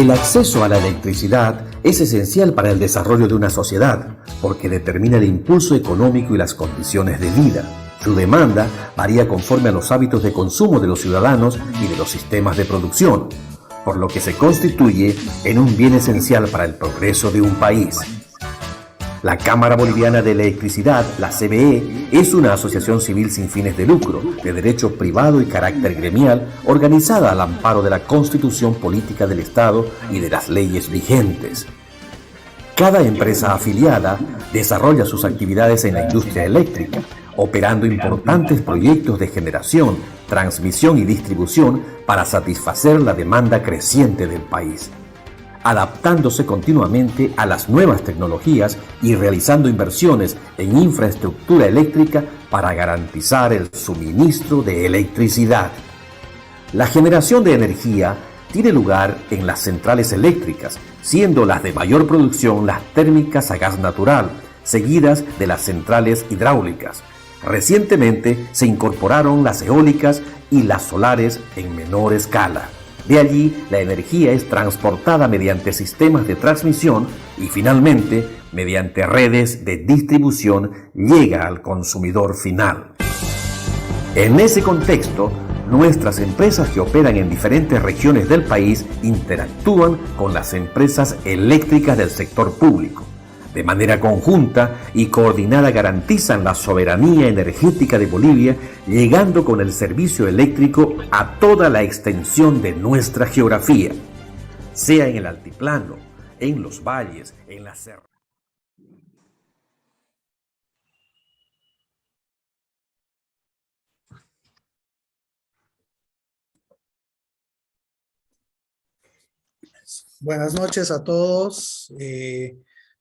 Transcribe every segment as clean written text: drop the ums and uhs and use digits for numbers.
El acceso a la electricidad es esencial para el desarrollo de una sociedad, porque determina el impulso económico y las condiciones de vida. Su demanda varía conforme a los hábitos de consumo de los ciudadanos y de los sistemas de producción, por lo que se constituye en un bien esencial para el progreso de un país. La Cámara Boliviana de Electricidad, la CBE, es una asociación civil sin fines de lucro, de derecho privado y carácter gremial, organizada al amparo de la Constitución Política del Estado y de las leyes vigentes. Cada empresa afiliada desarrolla sus actividades en la industria eléctrica, operando importantes proyectos de generación, transmisión y distribución para satisfacer la demanda creciente del país, adaptándose continuamente a las nuevas tecnologías y realizando inversiones en infraestructura eléctrica para garantizar el suministro de electricidad. La generación de energía tiene lugar en las centrales eléctricas, siendo las de mayor producción las térmicas a gas natural, seguidas de las centrales hidráulicas. Recientemente se incorporaron las eólicas y las solares en menor escala. De allí, la energía es transportada mediante sistemas de transmisión y finalmente, mediante redes de distribución, llega al consumidor final. En ese contexto, nuestras empresas que operan en diferentes regiones del país interactúan con las empresas eléctricas del sector público. De manera conjunta y coordinada garantizan la soberanía energética de Bolivia, llegando con el servicio eléctrico a toda la extensión de nuestra geografía, sea en el altiplano, en los valles, en las serras. Buenas noches a todos.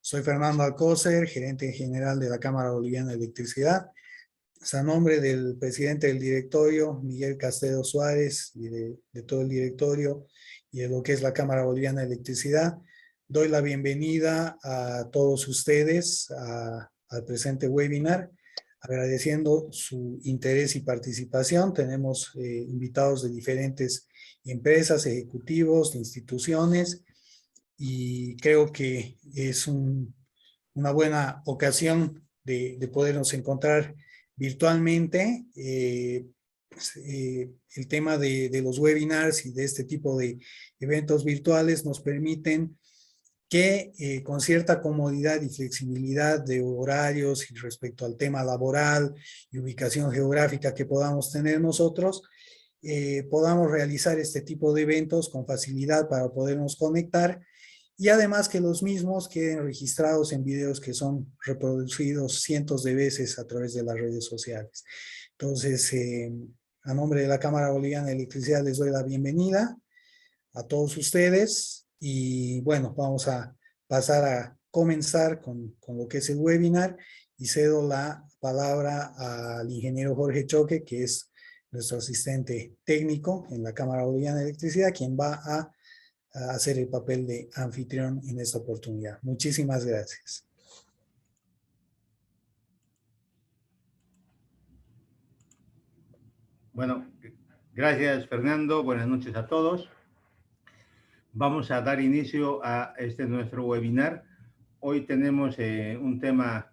Soy Fernando Alcócer, gerente general de la Cámara Boliviana de Electricidad. Es a nombre del presidente del directorio, Miguel Castedo Suárez, y de todo el directorio y de lo que es la Cámara Boliviana de Electricidad, doy la bienvenida a todos ustedes al presente webinar, agradeciendo su interés y participación. Tenemos invitados de diferentes empresas, ejecutivos, instituciones, y creo que es una buena ocasión de podernos encontrar virtualmente. El tema de los webinars y de este tipo de eventos virtuales nos permiten que con cierta comodidad y flexibilidad de horarios y respecto al tema laboral y ubicación geográfica que podamos tener nosotros, podamos realizar este tipo de eventos con facilidad para podernos conectar, y además que los mismos queden registrados en videos que son reproducidos cientos de veces a través de las redes sociales. Entonces, a nombre de la Cámara Boliviana de Electricidad les doy la bienvenida a todos ustedes, y bueno, vamos a pasar a comenzar con lo que es el webinar, y cedo la palabra al ingeniero Jorge Choque, que es nuestro asistente técnico en la Cámara Boliviana de Electricidad, quien va a hacer el papel de anfitrión en esta oportunidad. Muchísimas gracias. Bueno, gracias Fernando, buenas noches a todos. Vamos a dar inicio a nuestro webinar. Hoy tenemos un tema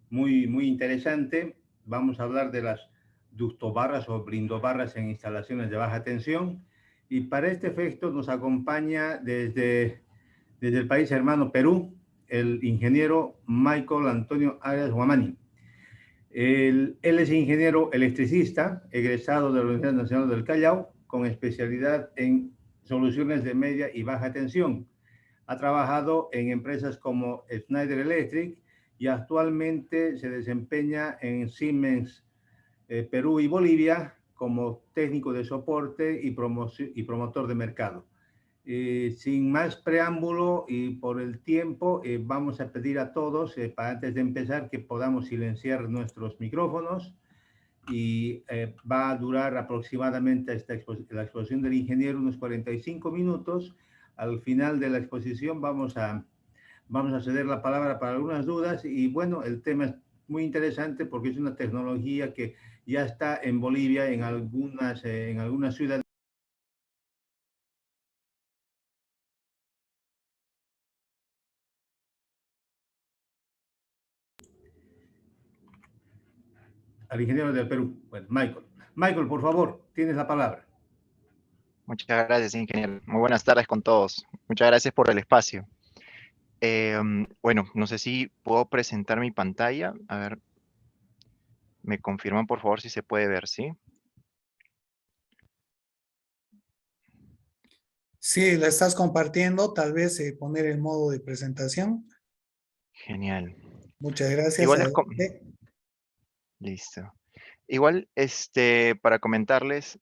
muy interesante. Vamos a hablar de las ductobarras o blindobarras en instalaciones de baja tensión. Y para este efecto nos acompaña desde el país hermano Perú, el ingeniero Michael Antonio Arias Huamani. Él es ingeniero electricista, egresado de la Universidad Nacional del Callao, con especialidad en soluciones de media y baja tensión. Ha trabajado en empresas como Schneider Electric y actualmente se desempeña en Siemens Perú y Bolivia como técnico de soporte y promotor de mercado. Sin más preámbulo y por el tiempo, vamos a pedir a todos, para antes de empezar, que podamos silenciar nuestros micrófonos, y va a durar aproximadamente la exposición del ingeniero unos 45 minutos. Al final de la exposición vamos a ceder la palabra para algunas dudas, y bueno, el tema es muy interesante porque es una tecnología que ya está en Bolivia en algunas ciudades. al ingeniero del Perú, bueno, Michael. Michael, por favor, tienes la palabra. Muchas gracias, ingeniero. Muy buenas tardes con todos. Muchas gracias por el espacio. Bueno, no sé si puedo presentar mi pantalla. A ver, me confirman por favor si se puede ver, ¿sí? Sí, la estás compartiendo, tal vez poner el modo de presentación. Genial. Muchas gracias. Igual Adelante. listo. Igual, para comentarles,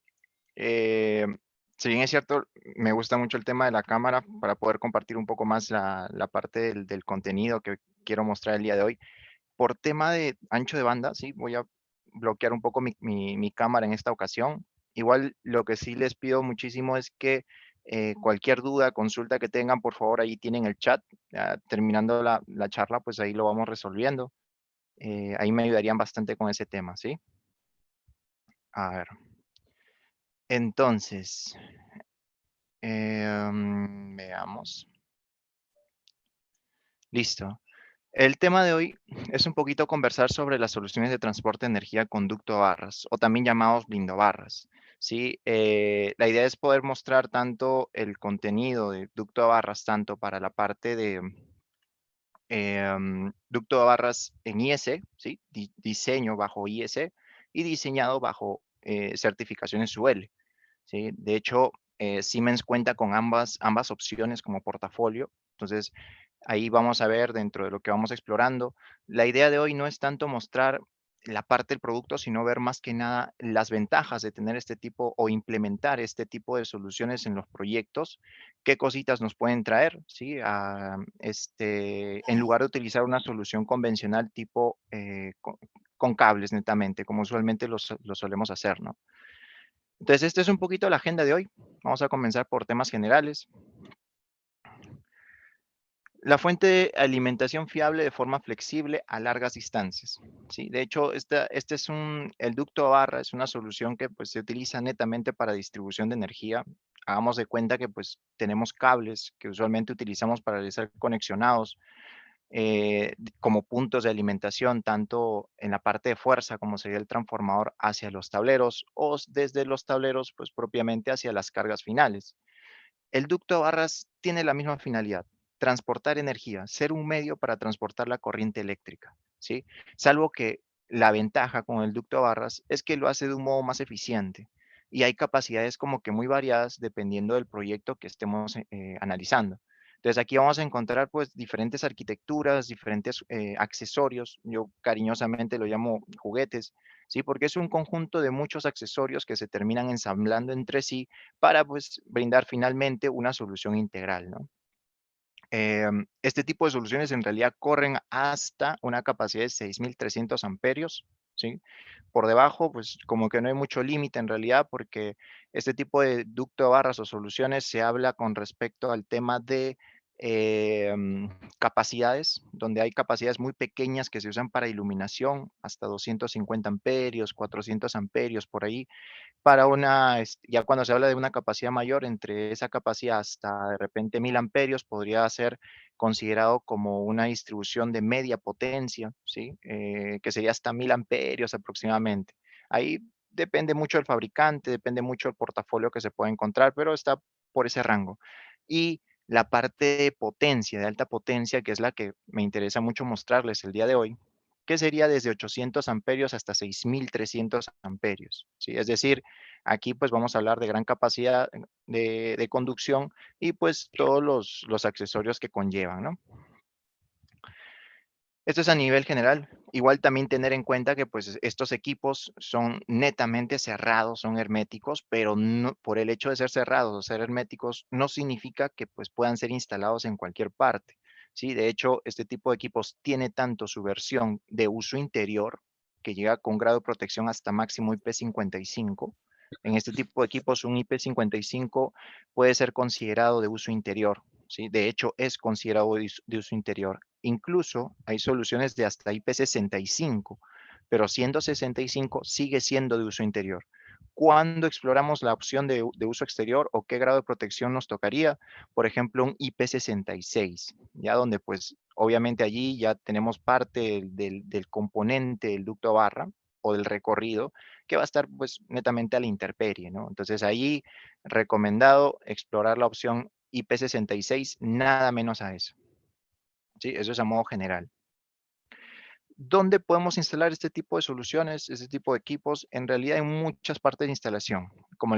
si bien es cierto, me gusta mucho el tema de la cámara para poder compartir un poco más la parte del contenido que quiero mostrar el día de hoy. Por tema de ancho de banda, sí, voy a bloquear un poco mi cámara en esta ocasión. Igual lo que sí les pido muchísimo es que cualquier duda, consulta que tengan, por favor, ahí tienen el chat. Ya terminando la charla, pues ahí lo vamos resolviendo. Ahí me ayudarían bastante con ese tema, ¿sí? A ver. Entonces, veamos. Listo. El tema de hoy es un poquito conversar sobre las soluciones de transporte de energía conducto a barras, o también llamados blindobarras. ¿Sí? La idea es poder mostrar tanto el contenido de ducto a barras, tanto para la parte de ducto a barras en IS, ¿sí? Diseño bajo IS y diseñado bajo certificaciones UL. ¿Sí? De hecho, Siemens cuenta con ambas opciones como portafolio. Entonces, ahí vamos a ver dentro de lo que vamos explorando. La idea de hoy no es tanto mostrar la parte del producto, sino ver más que nada las ventajas de tener este tipo o implementar este tipo de soluciones en los proyectos, qué cositas nos pueden traer, ¿sí? En lugar de utilizar una solución convencional tipo con cables netamente, como usualmente lo solemos hacer, ¿no? Entonces, esta es un poquito la agenda de hoy. Vamos a comenzar por temas generales. La fuente de alimentación fiable de forma flexible a largas distancias. ¿Sí? De hecho, el ducto a barra es una solución que pues, se utiliza netamente para distribución de energía. Hagamos de cuenta que pues, tenemos cables que usualmente utilizamos para realizar conexionados como puntos de alimentación, tanto en la parte de fuerza como sería el transformador hacia los tableros o desde los tableros pues, propiamente hacia las cargas finales. El ducto a barras tiene la misma finalidad, transportar energía, ser un medio para transportar la corriente eléctrica, ¿sí? Salvo que la ventaja con el ducto a barras es que lo hace de un modo más eficiente y hay capacidades como que muy variadas dependiendo del proyecto que estemos analizando. Entonces aquí vamos a encontrar pues diferentes arquitecturas, diferentes accesorios, yo cariñosamente lo llamo juguetes, ¿sí? Porque es un conjunto de muchos accesorios que se terminan ensamblando entre sí para pues brindar finalmente una solución integral, ¿no? Este tipo de soluciones en realidad corren hasta una capacidad de 6.300 amperios, ¿sí? Por debajo, pues como que no hay mucho límite en realidad porque este tipo de ducto de barras o soluciones se habla con respecto al tema de capacidades, donde hay capacidades muy pequeñas que se usan para iluminación, hasta 250 amperios, 400 amperios por ahí, para ya cuando se habla de una capacidad mayor, entre esa capacidad hasta de repente 1000 amperios, podría ser considerado como una distribución de media potencia, ¿sí? Que sería hasta 1000 amperios aproximadamente. Ahí depende mucho del fabricante, depende mucho del portafolio que se puede encontrar, pero está por ese rango. Y la parte de potencia, de alta potencia, que es la que me interesa mucho mostrarles el día de hoy, que sería desde 800 amperios hasta 6300 amperios, ¿sí? Es decir, aquí pues vamos a hablar de gran capacidad de conducción y pues todos los accesorios que conllevan, ¿no? Esto es a nivel general. Igual también tener en cuenta que pues estos equipos son netamente cerrados, son herméticos, pero no, por el hecho de ser cerrados o ser herméticos no significa que pues puedan ser instalados en cualquier parte. ¿Sí? De hecho, este tipo de equipos tiene tanto su versión de uso interior, que llega con grado de protección hasta máximo IP55. En este tipo de equipos un IP55 puede ser considerado de uso interior. ¿Sí? De hecho, es considerado de uso interior. Incluso hay soluciones de hasta IP65, pero siendo 65 sigue siendo de uso interior. ¿Cuándo exploramos la opción de uso exterior o qué grado de protección nos tocaría? Por ejemplo, un IP66, ya donde pues obviamente allí ya tenemos parte del componente del ducto barra o del recorrido, que va a estar pues netamente a la intemperie, ¿no? Entonces ahí recomendado explorar la opción IP66, nada menos a eso. ¿Sí? Eso es a modo general. ¿Dónde podemos instalar este tipo de soluciones, este tipo de equipos? En realidad hay muchas partes de instalación. Como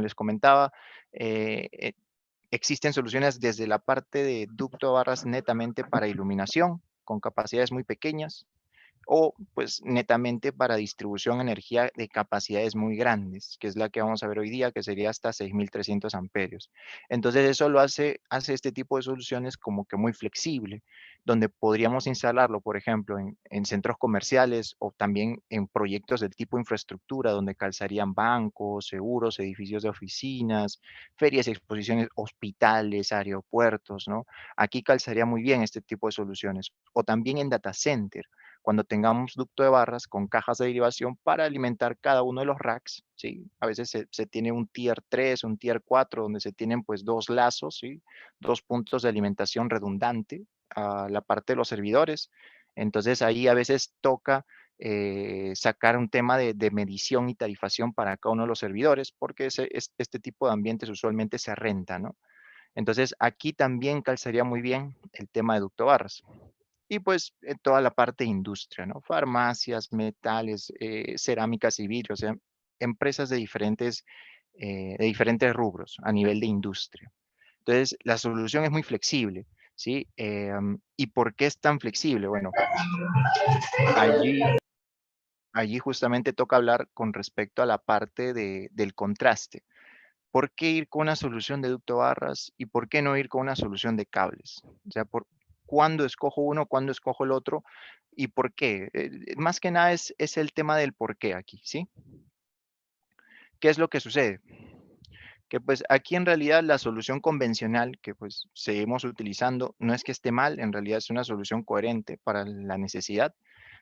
les comentaba, existen soluciones desde la parte de ducto de barras netamente para iluminación, con capacidades muy pequeñas, o pues netamente para distribución de energía de capacidades muy grandes, que es la que vamos a ver hoy día, que sería hasta 6.300 amperios. Entonces eso lo hace este tipo de soluciones como que muy flexible, donde podríamos instalarlo, por ejemplo, en centros comerciales o también en proyectos del tipo infraestructura, donde calzarían bancos, seguros, edificios de oficinas, ferias y exposiciones, hospitales, aeropuertos, ¿no? Aquí calzaría muy bien este tipo de soluciones. O también en data center, cuando tengamos ducto de barras con cajas de derivación para alimentar cada uno de los racks, ¿sí? A veces se tiene un tier 3, un tier 4, donde se tienen pues 2 lazos, ¿sí? 2 puntos de alimentación redundante a la parte de los servidores. Entonces ahí a veces toca sacar un tema de medición y tarifación para cada uno de los servidores, porque este tipo de ambientes usualmente se renta, ¿no? Entonces aquí también calzaría muy bien el tema de ducto barras. Y pues toda la parte de industria, ¿no? Farmacias, metales, cerámicas y vidrio, o sea, empresas de diferentes rubros a nivel de industria. Entonces, la solución es muy flexible, ¿sí? ¿Y por qué es tan flexible? Bueno, allí, allí justamente toca hablar con respecto a la parte del contraste. ¿Por qué ir con una solución de ducto barras y por qué no ir con una solución de cables? O sea, ¿cuándo escojo uno, cuándo escojo el otro y por qué? Más que nada es el tema del por qué aquí, ¿sí? ¿Qué es lo que sucede? Que pues aquí en realidad la solución convencional que pues seguimos utilizando no es que esté mal, en realidad es una solución coherente para la necesidad,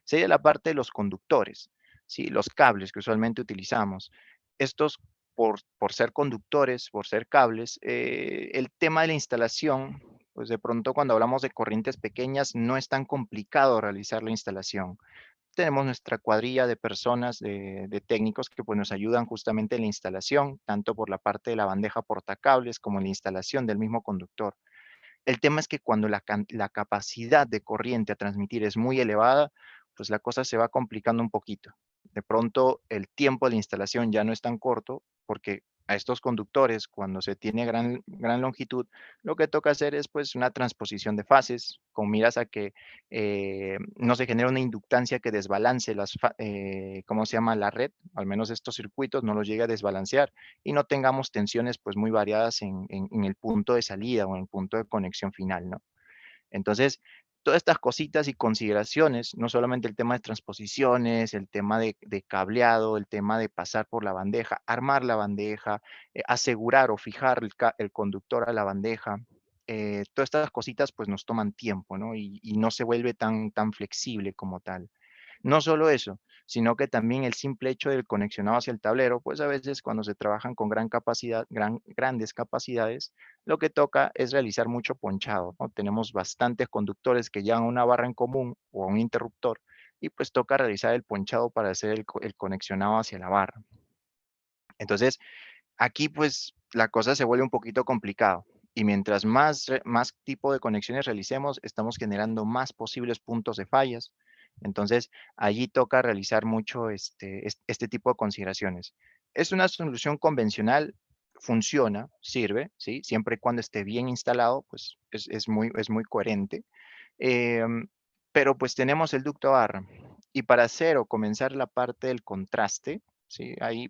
sería la parte de los conductores, ¿sí? Los cables que usualmente utilizamos. Estos, por ser conductores, por ser cables, el tema de la instalación, pues de pronto cuando hablamos de corrientes pequeñas no es tan complicado realizar la instalación. Tenemos nuestra cuadrilla de personas, de técnicos que pues, nos ayudan justamente en la instalación, tanto por la parte de la bandeja portacables como en la instalación del mismo conductor. El tema es que cuando la capacidad de corriente a transmitir es muy elevada, pues la cosa se va complicando un poquito. De pronto el tiempo de la instalación ya no es tan corto porque a estos conductores, cuando se tiene gran longitud, lo que toca hacer es pues una transposición de fases con miras a que no se genere una inductancia que desbalance ¿cómo se llama? La red, al menos estos circuitos no los llegue a desbalancear y no tengamos tensiones pues muy variadas en el punto de salida o en el punto de conexión final, ¿no? Entonces, todas estas cositas y consideraciones, no solamente el tema de transposiciones, el tema de cableado, el tema de pasar por la bandeja, armar la bandeja, asegurar o fijar el conductor a la bandeja, todas estas cositas pues nos toman tiempo, ¿no? Y no se vuelve tan flexible como tal. No solo eso, sino que también el simple hecho del conexionado hacia el tablero, pues a veces cuando se trabajan con gran capacidad, grandes capacidades, lo que toca es realizar mucho ponchado, ¿no? Tenemos bastantes conductores que llevan una barra en común o a un interruptor y pues toca realizar el ponchado para hacer el conexionado hacia la barra. Entonces, aquí pues la cosa se vuelve un poquito complicado y mientras más tipo de conexiones realicemos, estamos generando más posibles puntos de fallas. Entonces, allí toca realizar mucho este tipo de consideraciones. Es una solución convencional, funciona, sirve, ¿sí? Siempre y cuando esté bien instalado, pues es muy coherente. Em, pero pues tenemos el ducto barra. Y para hacer o comenzar la parte del contraste, ¿sí? Ahí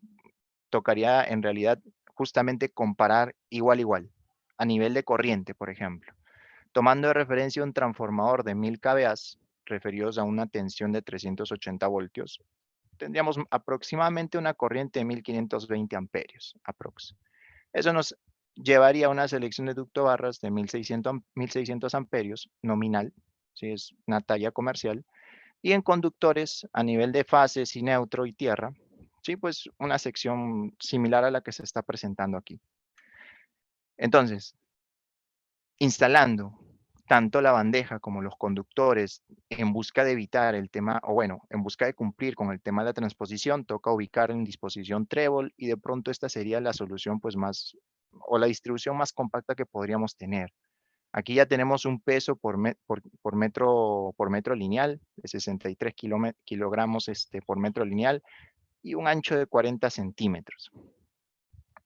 tocaría en realidad justamente comparar igual, a nivel de corriente, por ejemplo. Tomando de referencia un transformador de 1000 kVA, referidos a una tensión de 380 voltios, tendríamos aproximadamente una corriente de 1520 amperios, aprox. Eso nos llevaría a una selección de ducto barras de 1600 amperios nominal, si es una talla comercial, y en conductores a nivel de fases y neutro y tierra, sí, pues una sección similar a la que se está presentando aquí. Entonces, instalando tanto la bandeja como los conductores, en busca de evitar el tema, o bueno, en busca de cumplir con el tema de la transposición, toca ubicar en disposición trébol, y de pronto esta sería la solución pues más, o la distribución más compacta que podríamos tener. Aquí ya tenemos un peso por metro lineal de 63 kilogramos por metro lineal, y un ancho de 40 centímetros.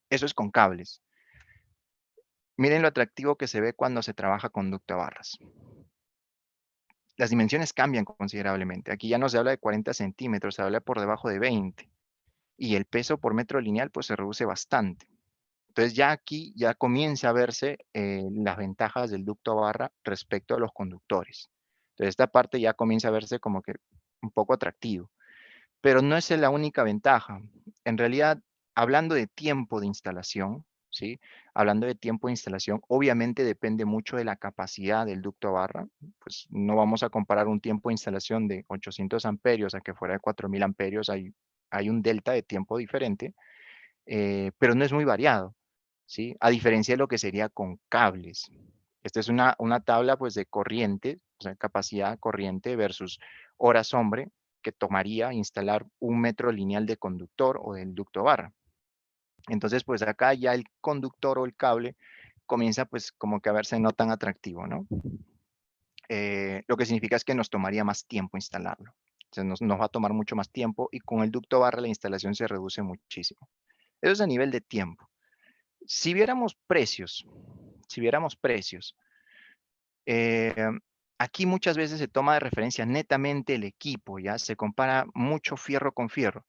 Eso es con cables. Miren lo atractivo que se ve cuando se trabaja con ducto barras. Las dimensiones cambian considerablemente. Aquí ya no se habla de 40 centímetros, se habla por debajo de 20. Y el peso por metro lineal pues se reduce bastante. Entonces ya aquí ya comienza a verse las ventajas del ducto barra respecto a los conductores. Entonces esta parte ya comienza a verse como que un poco atractivo. Pero no es la única ventaja. En realidad, hablando de tiempo de instalación, ¿sí? Hablando de tiempo de instalación, obviamente depende mucho de la capacidad del ducto barra. Pues no vamos a comparar un tiempo de instalación de 800 amperios a que fuera de 4000 amperios. Hay un delta de tiempo diferente, pero no es muy variado, ¿sí? A diferencia de lo que sería con cables. Esta es una tabla pues de corriente, o sea, capacidad corriente versus horas hombre que tomaría instalar un metro lineal de conductor o del ducto barra. Entonces, pues acá ya el conductor o el cable comienza pues como que a verse no tan atractivo, ¿no? Lo que significa es que nos tomaría más tiempo instalarlo. Entonces nos va a tomar mucho más tiempo, y con el ducto barra la instalación se reduce muchísimo. Eso es a nivel de tiempo. Si viéramos precios, eh, aquí muchas veces se toma de referencia netamente el equipo, ¿ya? Se compara mucho fierro con fierro,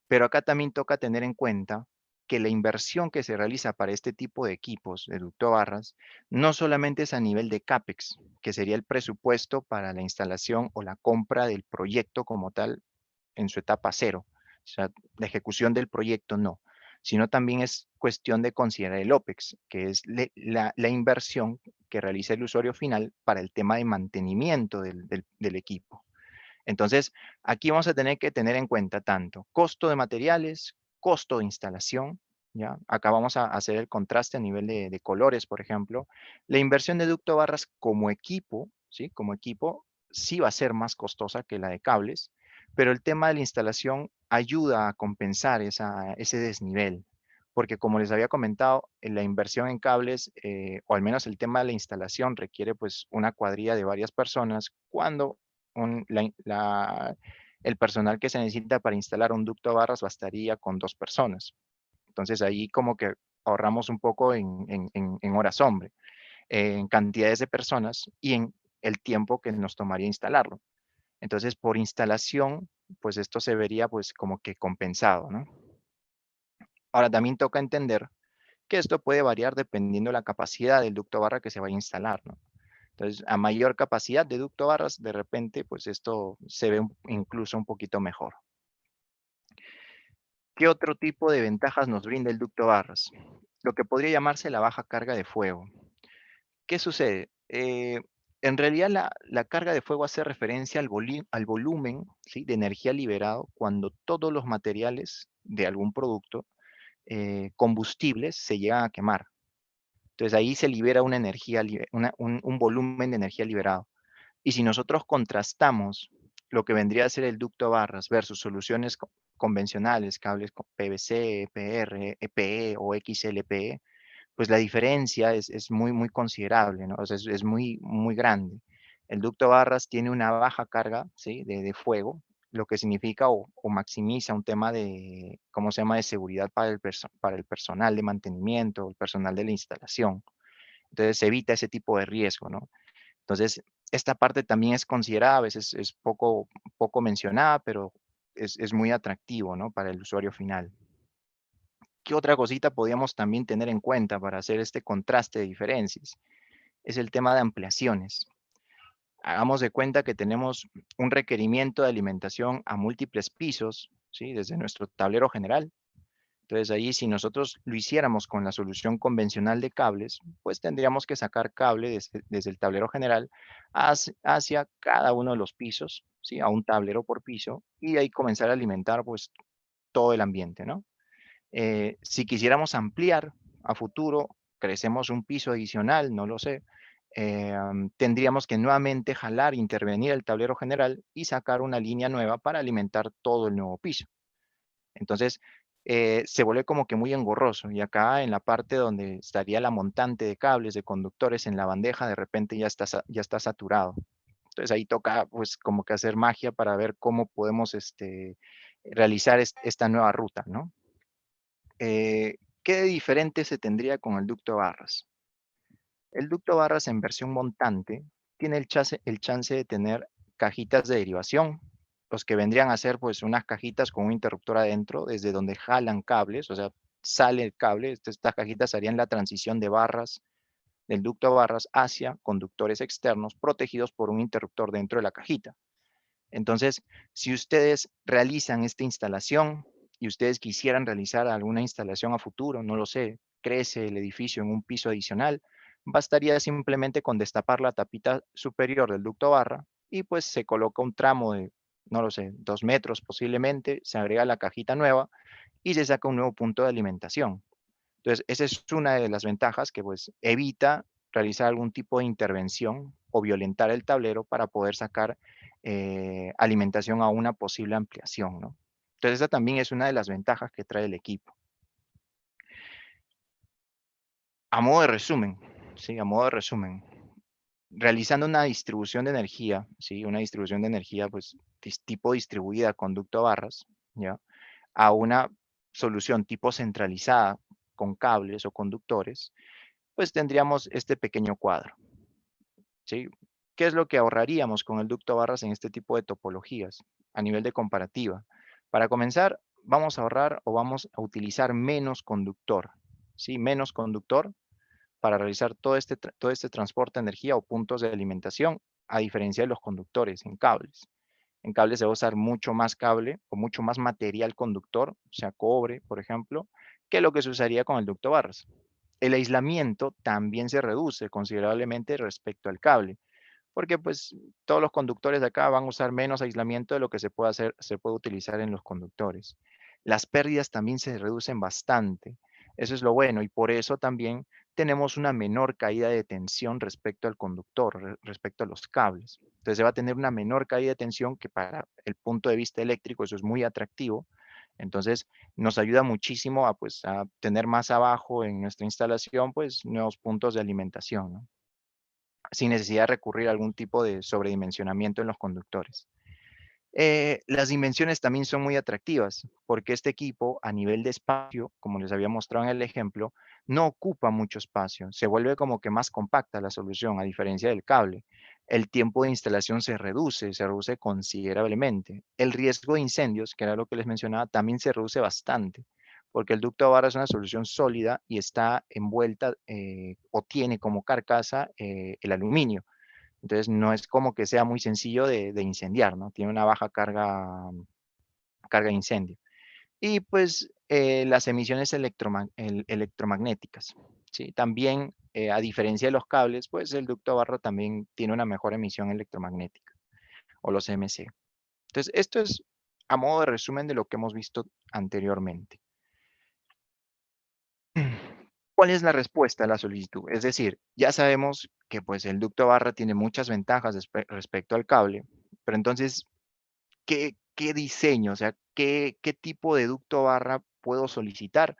pero acá también toca tener en cuenta que la inversión que se realiza para este tipo de equipos de ducto barras no solamente es a nivel de CAPEX, que sería el presupuesto para la instalación o la compra del proyecto como tal en su etapa cero, o sea, la ejecución del proyecto no, sino también es cuestión de considerar el OPEX, que es la inversión que realiza el usuario final para el tema de mantenimiento del equipo. Entonces, aquí vamos a tener que tener en cuenta tanto costo de materiales, costo de instalación, ¿ya? Acá vamos a hacer el contraste a nivel de colores, por ejemplo. La inversión de ducto barras como equipo, ¿sí? Como equipo, sí va a ser más costosa que la de cables, pero el tema de la instalación ayuda a compensar ese desnivel. Porque como les había comentado, la inversión en cables, o al menos el tema de la instalación, requiere pues una cuadrilla de varias personas, cuando el personal que se necesita para instalar un ducto barras bastaría con 2 personas. Entonces ahí como que ahorramos un poco en horas hombre, en cantidades de personas y en el tiempo que nos tomaría instalarlo. Entonces por instalación, pues esto se vería pues como que compensado, ¿no? Ahora también toca entender que esto puede variar dependiendo de la capacidad del ducto barra que se vaya a instalar, ¿no? Entonces, a mayor capacidad de ducto barras, de repente, pues esto se ve incluso un poquito mejor. ¿Qué otro tipo de ventajas nos brinda el ducto barras? Lo que podría llamarse la baja carga de fuego. ¿Qué sucede? En realidad la carga de fuego hace referencia al volumen, ¿sí? De energía liberado cuando todos los materiales de algún producto combustibles se llegan a quemar. Entonces ahí se libera una energía, un volumen de energía liberado. Y si nosotros contrastamos lo que vendría a ser el ducto barras versus soluciones convencionales, cables con PVC, EPR, EPE o XLPE, pues la diferencia es muy, muy considerable, ¿no? O sea, es muy, muy grande. El ducto barras tiene una baja carga, ¿sí? de fuego, lo que significa o maximiza un tema de, ¿cómo se llama?, de seguridad para el personal de mantenimiento, el personal de la instalación. Entonces, evita ese tipo de riesgo, ¿no? Entonces, esta parte también es considerada, a veces es poco mencionada, pero es muy atractivo, ¿no? Para el usuario final. ¿Qué otra cosita podríamos también tener en cuenta para hacer este contraste de diferencias? Es el tema de ampliaciones. Hagamos de cuenta que tenemos un requerimiento de alimentación a múltiples pisos, ¿sí? Desde nuestro tablero general. Entonces ahí, si nosotros lo hiciéramos con la solución convencional de cables, pues tendríamos que sacar cable desde el tablero general hacia cada uno de los pisos, ¿sí? A un tablero por piso, y ahí comenzar a alimentar pues todo el ambiente, ¿no? Si quisiéramos ampliar a futuro, crecemos un piso adicional, no lo sé, tendríamos que nuevamente jalar, intervenir el tablero general y sacar una línea nueva para alimentar todo el nuevo piso. Entonces, se vuelve como que muy engorroso. Y acá en la parte donde estaría la montante de cables, de conductores en la bandeja, de repente ya está saturado. Entonces ahí toca pues como que hacer magia para ver cómo podemos realizar esta nueva ruta, ¿no? ¿Qué de diferente se tendría con el ducto Barras? El ducto Barras en versión montante tiene el chance de tener cajitas de derivación, los que vendrían a ser pues unas cajitas con un interruptor adentro, desde donde jalan cables, o sea, sale el cable. Estas cajitas harían la transición de barras, del ducto Barras hacia conductores externos protegidos por un interruptor dentro de la cajita. Entonces, si ustedes realizan esta instalación y ustedes quisieran realizar alguna instalación a futuro, no lo sé, crece el edificio en un piso adicional, bastaría simplemente con destapar la tapita superior del ducto barra y pues se coloca un tramo de, no lo sé, 2 metros posiblemente, se agrega la cajita nueva y se saca un nuevo punto de alimentación. Entonces, esa es una de las ventajas que pues evita realizar algún tipo de intervención o violentar el tablero para poder sacar alimentación a una posible ampliación, ¿no? Entonces, esa también es una de las ventajas que trae el equipo. A modo de resumen, ¿sí? A modo de resumen, realizando una distribución de energía, ¿sí? Una distribución de energía, pues, tipo distribuida, conducto barras, ¿ya? A una solución tipo centralizada con cables o conductores, pues tendríamos este pequeño cuadro, ¿sí? ¿Qué es lo que ahorraríamos con el ducto barras en este tipo de topologías a nivel de comparativa? Para comenzar, vamos a ahorrar o vamos a utilizar menos conductor, ¿sí? Menos conductor para realizar todo este transporte de energía o puntos de alimentación, a diferencia de los conductores en cables. En cables se va a usar mucho más cable o mucho más material conductor, o sea, cobre, por ejemplo, que lo que se usaría con el ducto barras. El aislamiento también se reduce considerablemente respecto al cable, porque pues todos los conductores de acá van a usar menos aislamiento de lo que se puede utilizar en los conductores. Las pérdidas también se reducen bastante. Eso es lo bueno y por eso también tenemos una menor caída de tensión respecto al conductor, respecto a los cables. Entonces se va a tener una menor caída de tensión que para el punto de vista eléctrico eso es muy atractivo. Entonces nos ayuda muchísimo a, pues, a tener más abajo en nuestra instalación pues nuevos puntos de alimentación, ¿no? Sin necesidad de recurrir a algún tipo de sobredimensionamiento en los conductores. Las dimensiones también son muy atractivas, porque este equipo a nivel de espacio, como les había mostrado en el ejemplo, no ocupa mucho espacio, se vuelve como que más compacta la solución, a diferencia del cable. El tiempo de instalación se reduce considerablemente. El riesgo de incendios, que era lo que les mencionaba, también se reduce bastante, porque el ducto de barra es una solución sólida y está envuelta o tiene como carcasa el aluminio. Entonces no es como que sea muy sencillo de incendiar, ¿no? Tiene una baja carga de incendio. Y pues las emisiones electromagnéticas, ¿sí? También, a diferencia de los cables, pues el ducto barra también tiene una mejor emisión electromagnética, o los EMC. Entonces, esto es a modo de resumen de lo que hemos visto anteriormente. ¿Cuál es la respuesta a la solicitud? Es decir, ya sabemos que pues el ducto barra tiene muchas ventajas respecto al cable, pero entonces, ¿qué diseño? O sea, ¿qué tipo de ducto barra puedo solicitar?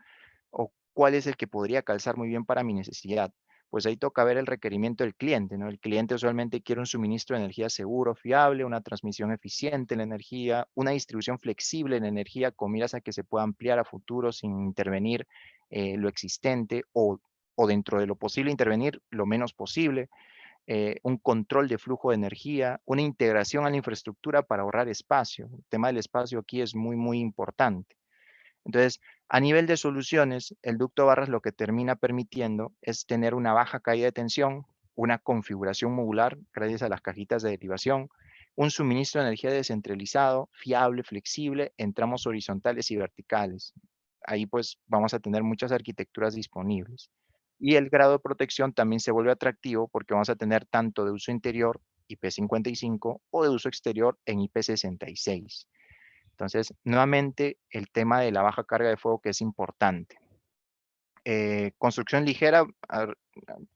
¿O cuál es el que podría calzar muy bien para mi necesidad? Pues ahí toca ver el requerimiento del cliente, ¿no? El cliente usualmente quiere un suministro de energía seguro, fiable, una transmisión eficiente en la energía, una distribución flexible en energía con miras a que se pueda ampliar a futuro sin intervenir lo existente o dentro de lo posible intervenir lo menos posible, un control de flujo de energía, una integración a la infraestructura para ahorrar espacio. El tema del espacio aquí es muy, muy importante. Entonces, a nivel de soluciones, el ducto barras lo que termina permitiendo es tener una baja caída de tensión, una configuración modular gracias a las cajitas de derivación, un suministro de energía descentralizado, fiable, flexible, en tramos horizontales y verticales. Ahí pues vamos a tener muchas arquitecturas disponibles. Y el grado de protección también se vuelve atractivo porque vamos a tener tanto de uso interior IP55 o de uso exterior en IP66. Entonces, nuevamente, el tema de la baja carga de fuego que es importante. construcción ligera,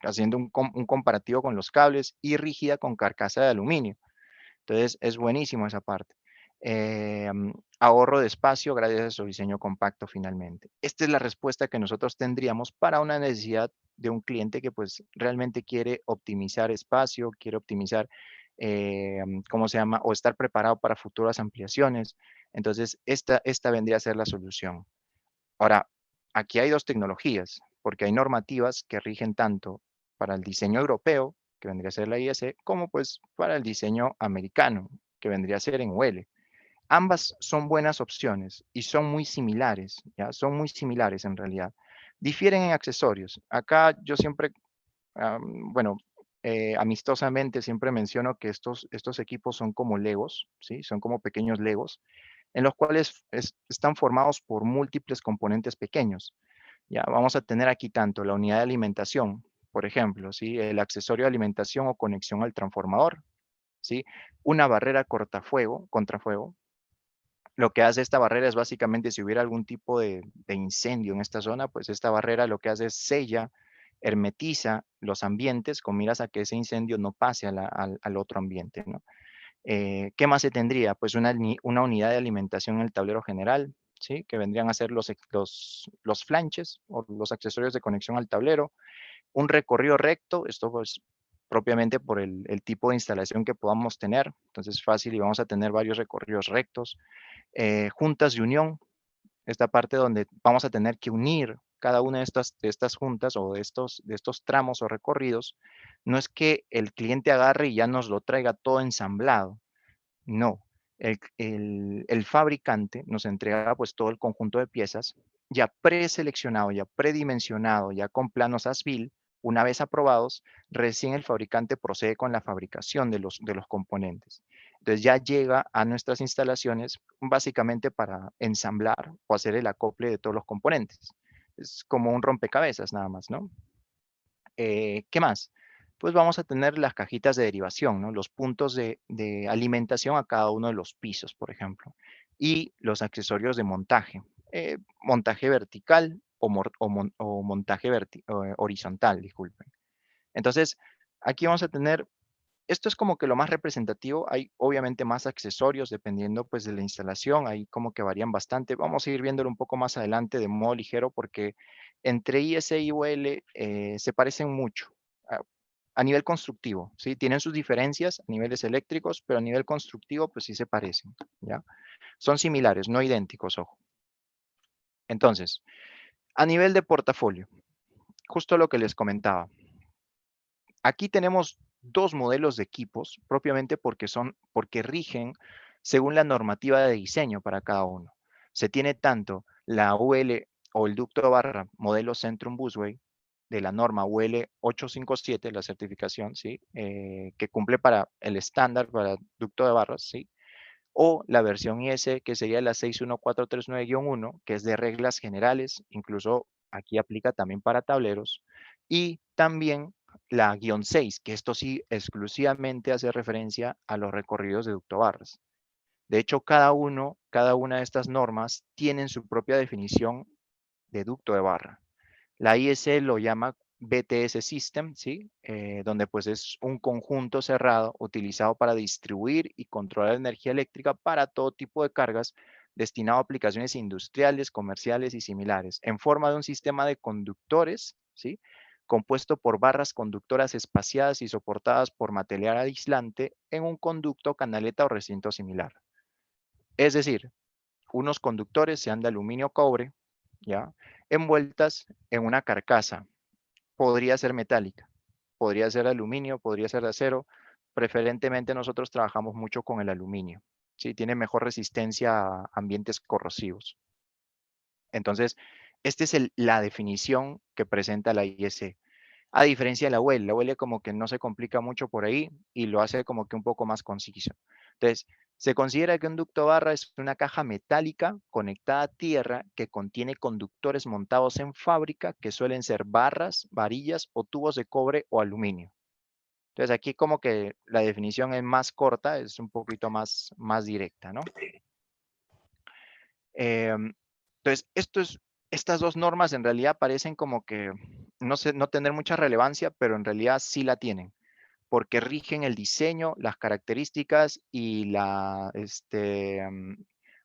haciendo un comparativo con los cables, y rígida con carcasa de aluminio. Entonces, es buenísimo esa parte. Ahorro de espacio gracias a su diseño compacto finalmente. Esta es la respuesta que nosotros tendríamos para una necesidad de un cliente que pues realmente quiere optimizar espacio, quiere optimizar, ¿cómo se llama? O estar preparado para futuras ampliaciones. Entonces, esta vendría a ser la solución. Ahora, aquí hay dos tecnologías, porque hay normativas que rigen tanto para el diseño europeo, que vendría a ser la IS, como pues para el diseño americano, que vendría a ser en UL. Ambas son buenas opciones y son muy similares, ¿ya? Son muy similares en realidad. Difieren en accesorios. Acá yo siempre, bueno, amistosamente siempre menciono que estos equipos son como Legos, ¿sí? Son como pequeños Legos, en los cuales están formados por múltiples componentes pequeños. Ya vamos a tener aquí tanto la unidad de alimentación, por ejemplo, ¿sí? El accesorio de alimentación o conexión al transformador, ¿sí? Una barrera contrafuego. Lo que hace esta barrera es básicamente si hubiera algún tipo de incendio en esta zona, pues esta barrera lo que hace es sella, hermetiza los ambientes con miras a que ese incendio no pase al otro ambiente, ¿no? ¿Qué más se tendría? Pues una unidad de alimentación en el tablero general, ¿sí? Que vendrían a ser los flanches o los accesorios de conexión al tablero. Un recorrido recto, esto pues propiamente por el tipo de instalación que podamos tener. Entonces fácil y vamos a tener varios recorridos rectos. Juntas de unión, esta parte donde vamos a tener que unir cada una de estas juntas o de estos tramos o recorridos. No es que el cliente agarre y ya nos lo traiga todo ensamblado. No, el fabricante nos entrega pues todo el conjunto de piezas ya preseleccionado, ya predimensionado, ya con planos ASBIL. Una vez aprobados, recién el fabricante procede con la fabricación de los componentes. Entonces ya llega a nuestras instalaciones básicamente para ensamblar o hacer el acople de todos los componentes. Es como un rompecabezas nada más, ¿no? ¿Qué más? Pues vamos a tener las cajitas de derivación, ¿no? Los puntos de alimentación a cada uno de los pisos, por ejemplo. Y los accesorios de montaje. Montaje vertical o montaje horizontal, disculpen. Entonces, aquí vamos a tener, esto es como que lo más representativo. Hay obviamente más accesorios dependiendo pues de la instalación. Ahí como que varían bastante. Vamos a ir viéndolo un poco más adelante de modo ligero porque entre IS y UL se parecen mucho a nivel constructivo, ¿sí? Tienen sus diferencias a niveles eléctricos, pero a nivel constructivo pues sí se parecen, ¿ya? Son similares, no idénticos, ojo. Entonces, a nivel de portafolio, justo lo que les comentaba. Aquí tenemos dos modelos de equipos, propiamente porque rigen según la normativa de diseño para cada uno. Se tiene tanto la UL o el ducto de barra modelo Centrum Busway de la norma UL 857, la certificación, ¿sí? Que cumple para el estándar para ducto de barras, ¿sí? O la versión IS, que sería la 61439-1, que es de reglas generales, incluso aquí aplica también para tableros, y también la guión 6, que esto sí exclusivamente hace referencia a los recorridos de ductobarras. De hecho, cada una de estas normas tienen su propia definición de ducto de barra. La IS lo llama BTS System, ¿sí? Donde pues es un conjunto cerrado utilizado para distribuir y controlar la energía eléctrica para todo tipo de cargas destinado a aplicaciones industriales, comerciales y similares, en forma de un sistema de conductores, ¿sí? Compuesto por barras conductoras espaciadas y soportadas por material aislante en un conducto, canaleta o recinto similar. Es decir, unos conductores, sean de aluminio o cobre, ¿ya? Envueltas en una carcasa. Podría ser metálica, podría ser aluminio, podría ser de acero. Preferentemente nosotros trabajamos mucho con el aluminio, ¿sí? Tiene mejor resistencia a ambientes corrosivos. Entonces, esta es la definición que presenta la IEC. A diferencia de la UL como que no se complica mucho por ahí y lo hace como que un poco más conciso. Entonces, se considera que un ducto barra es una caja metálica conectada a tierra que contiene conductores montados en fábrica que suelen ser barras, varillas o tubos de cobre o aluminio. Entonces, aquí como que la definición es más corta, es un poquito más directa, ¿no? Entonces, Estas dos normas en realidad parecen como que no tener mucha relevancia, pero en realidad sí la tienen, porque rigen el diseño, las características y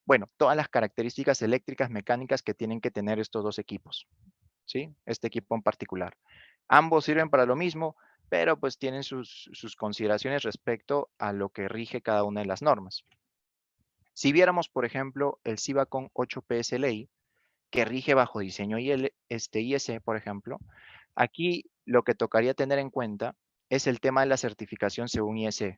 bueno, todas las características eléctricas, mecánicas que tienen que tener estos dos equipos, ¿sí? Este equipo en particular. Ambos sirven para lo mismo, pero pues tienen sus consideraciones respecto a lo que rige cada una de las normas. Si viéramos, por ejemplo, el Civacon 8P SLI, que rige bajo diseño IS, por ejemplo, aquí lo que tocaría tener en cuenta es el tema de la certificación según IS.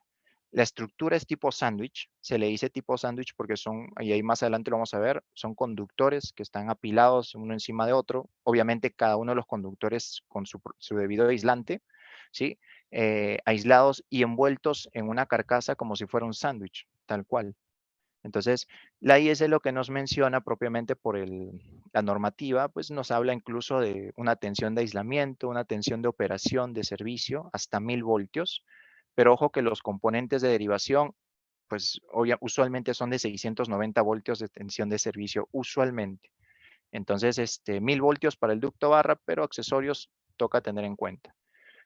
La estructura es tipo sándwich, se le dice tipo sándwich porque son, y ahí más adelante lo vamos a ver, son conductores que están apilados uno encima de otro, obviamente cada uno de los conductores con su debido aislante, ¿sí? Aislados y envueltos en una carcasa como si fuera un sándwich, tal cual. Entonces, la IS lo que nos menciona propiamente por la normativa, pues nos habla incluso de una tensión de aislamiento, una tensión de operación de servicio hasta 1000 voltios, pero ojo que los componentes de derivación, pues usualmente son de 690 voltios de tensión de servicio, usualmente. Entonces, 1000 voltios para el ducto barra, pero accesorios toca tener en cuenta.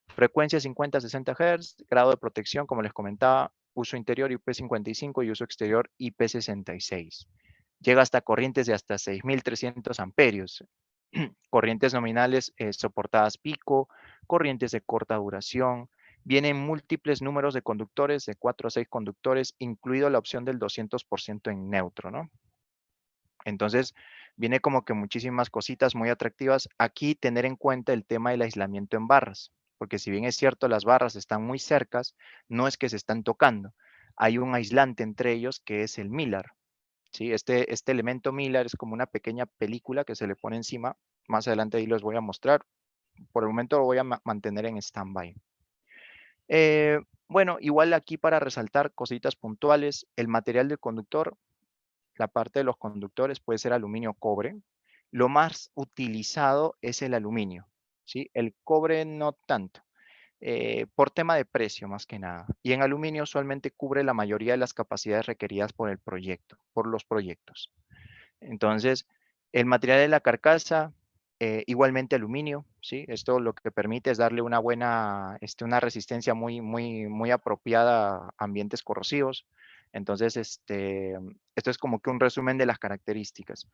Frecuencia 50-60 Hz, grado de protección, como les comentaba, uso interior IP55 y uso exterior IP66. Llega hasta corrientes de hasta 6300 amperios. Corrientes nominales soportadas pico, corrientes de corta duración. Vienen múltiples números de conductores, de 4 a 6 conductores, incluido la opción del 200% en neutro, ¿no? Entonces, viene como que muchísimas cositas muy atractivas. Aquí tener en cuenta el tema del aislamiento en barras, porque si bien es cierto, las barras están muy cercas, no es que se están tocando. Hay un aislante entre ellos que es el Mylar, ¿sí? Este elemento Mylar es como una pequeña película que se le pone encima. Más adelante ahí los voy a mostrar. Por el momento lo voy a mantener en stand-by. Bueno, igual aquí para resaltar cositas puntuales, el material del conductor, la parte de los conductores puede ser aluminio o cobre. Lo más utilizado es el aluminio, ¿sí? El cobre no tanto, por tema de precio más que nada. Y en aluminio usualmente cubre la mayoría de las capacidades requeridas por el proyecto, por los proyectos. Entonces, el material de la carcasa, igualmente aluminio, ¿sí? Esto lo que permite es darle una buena, una resistencia muy apropiada a ambientes corrosivos. Entonces, esto es como que un resumen de las características.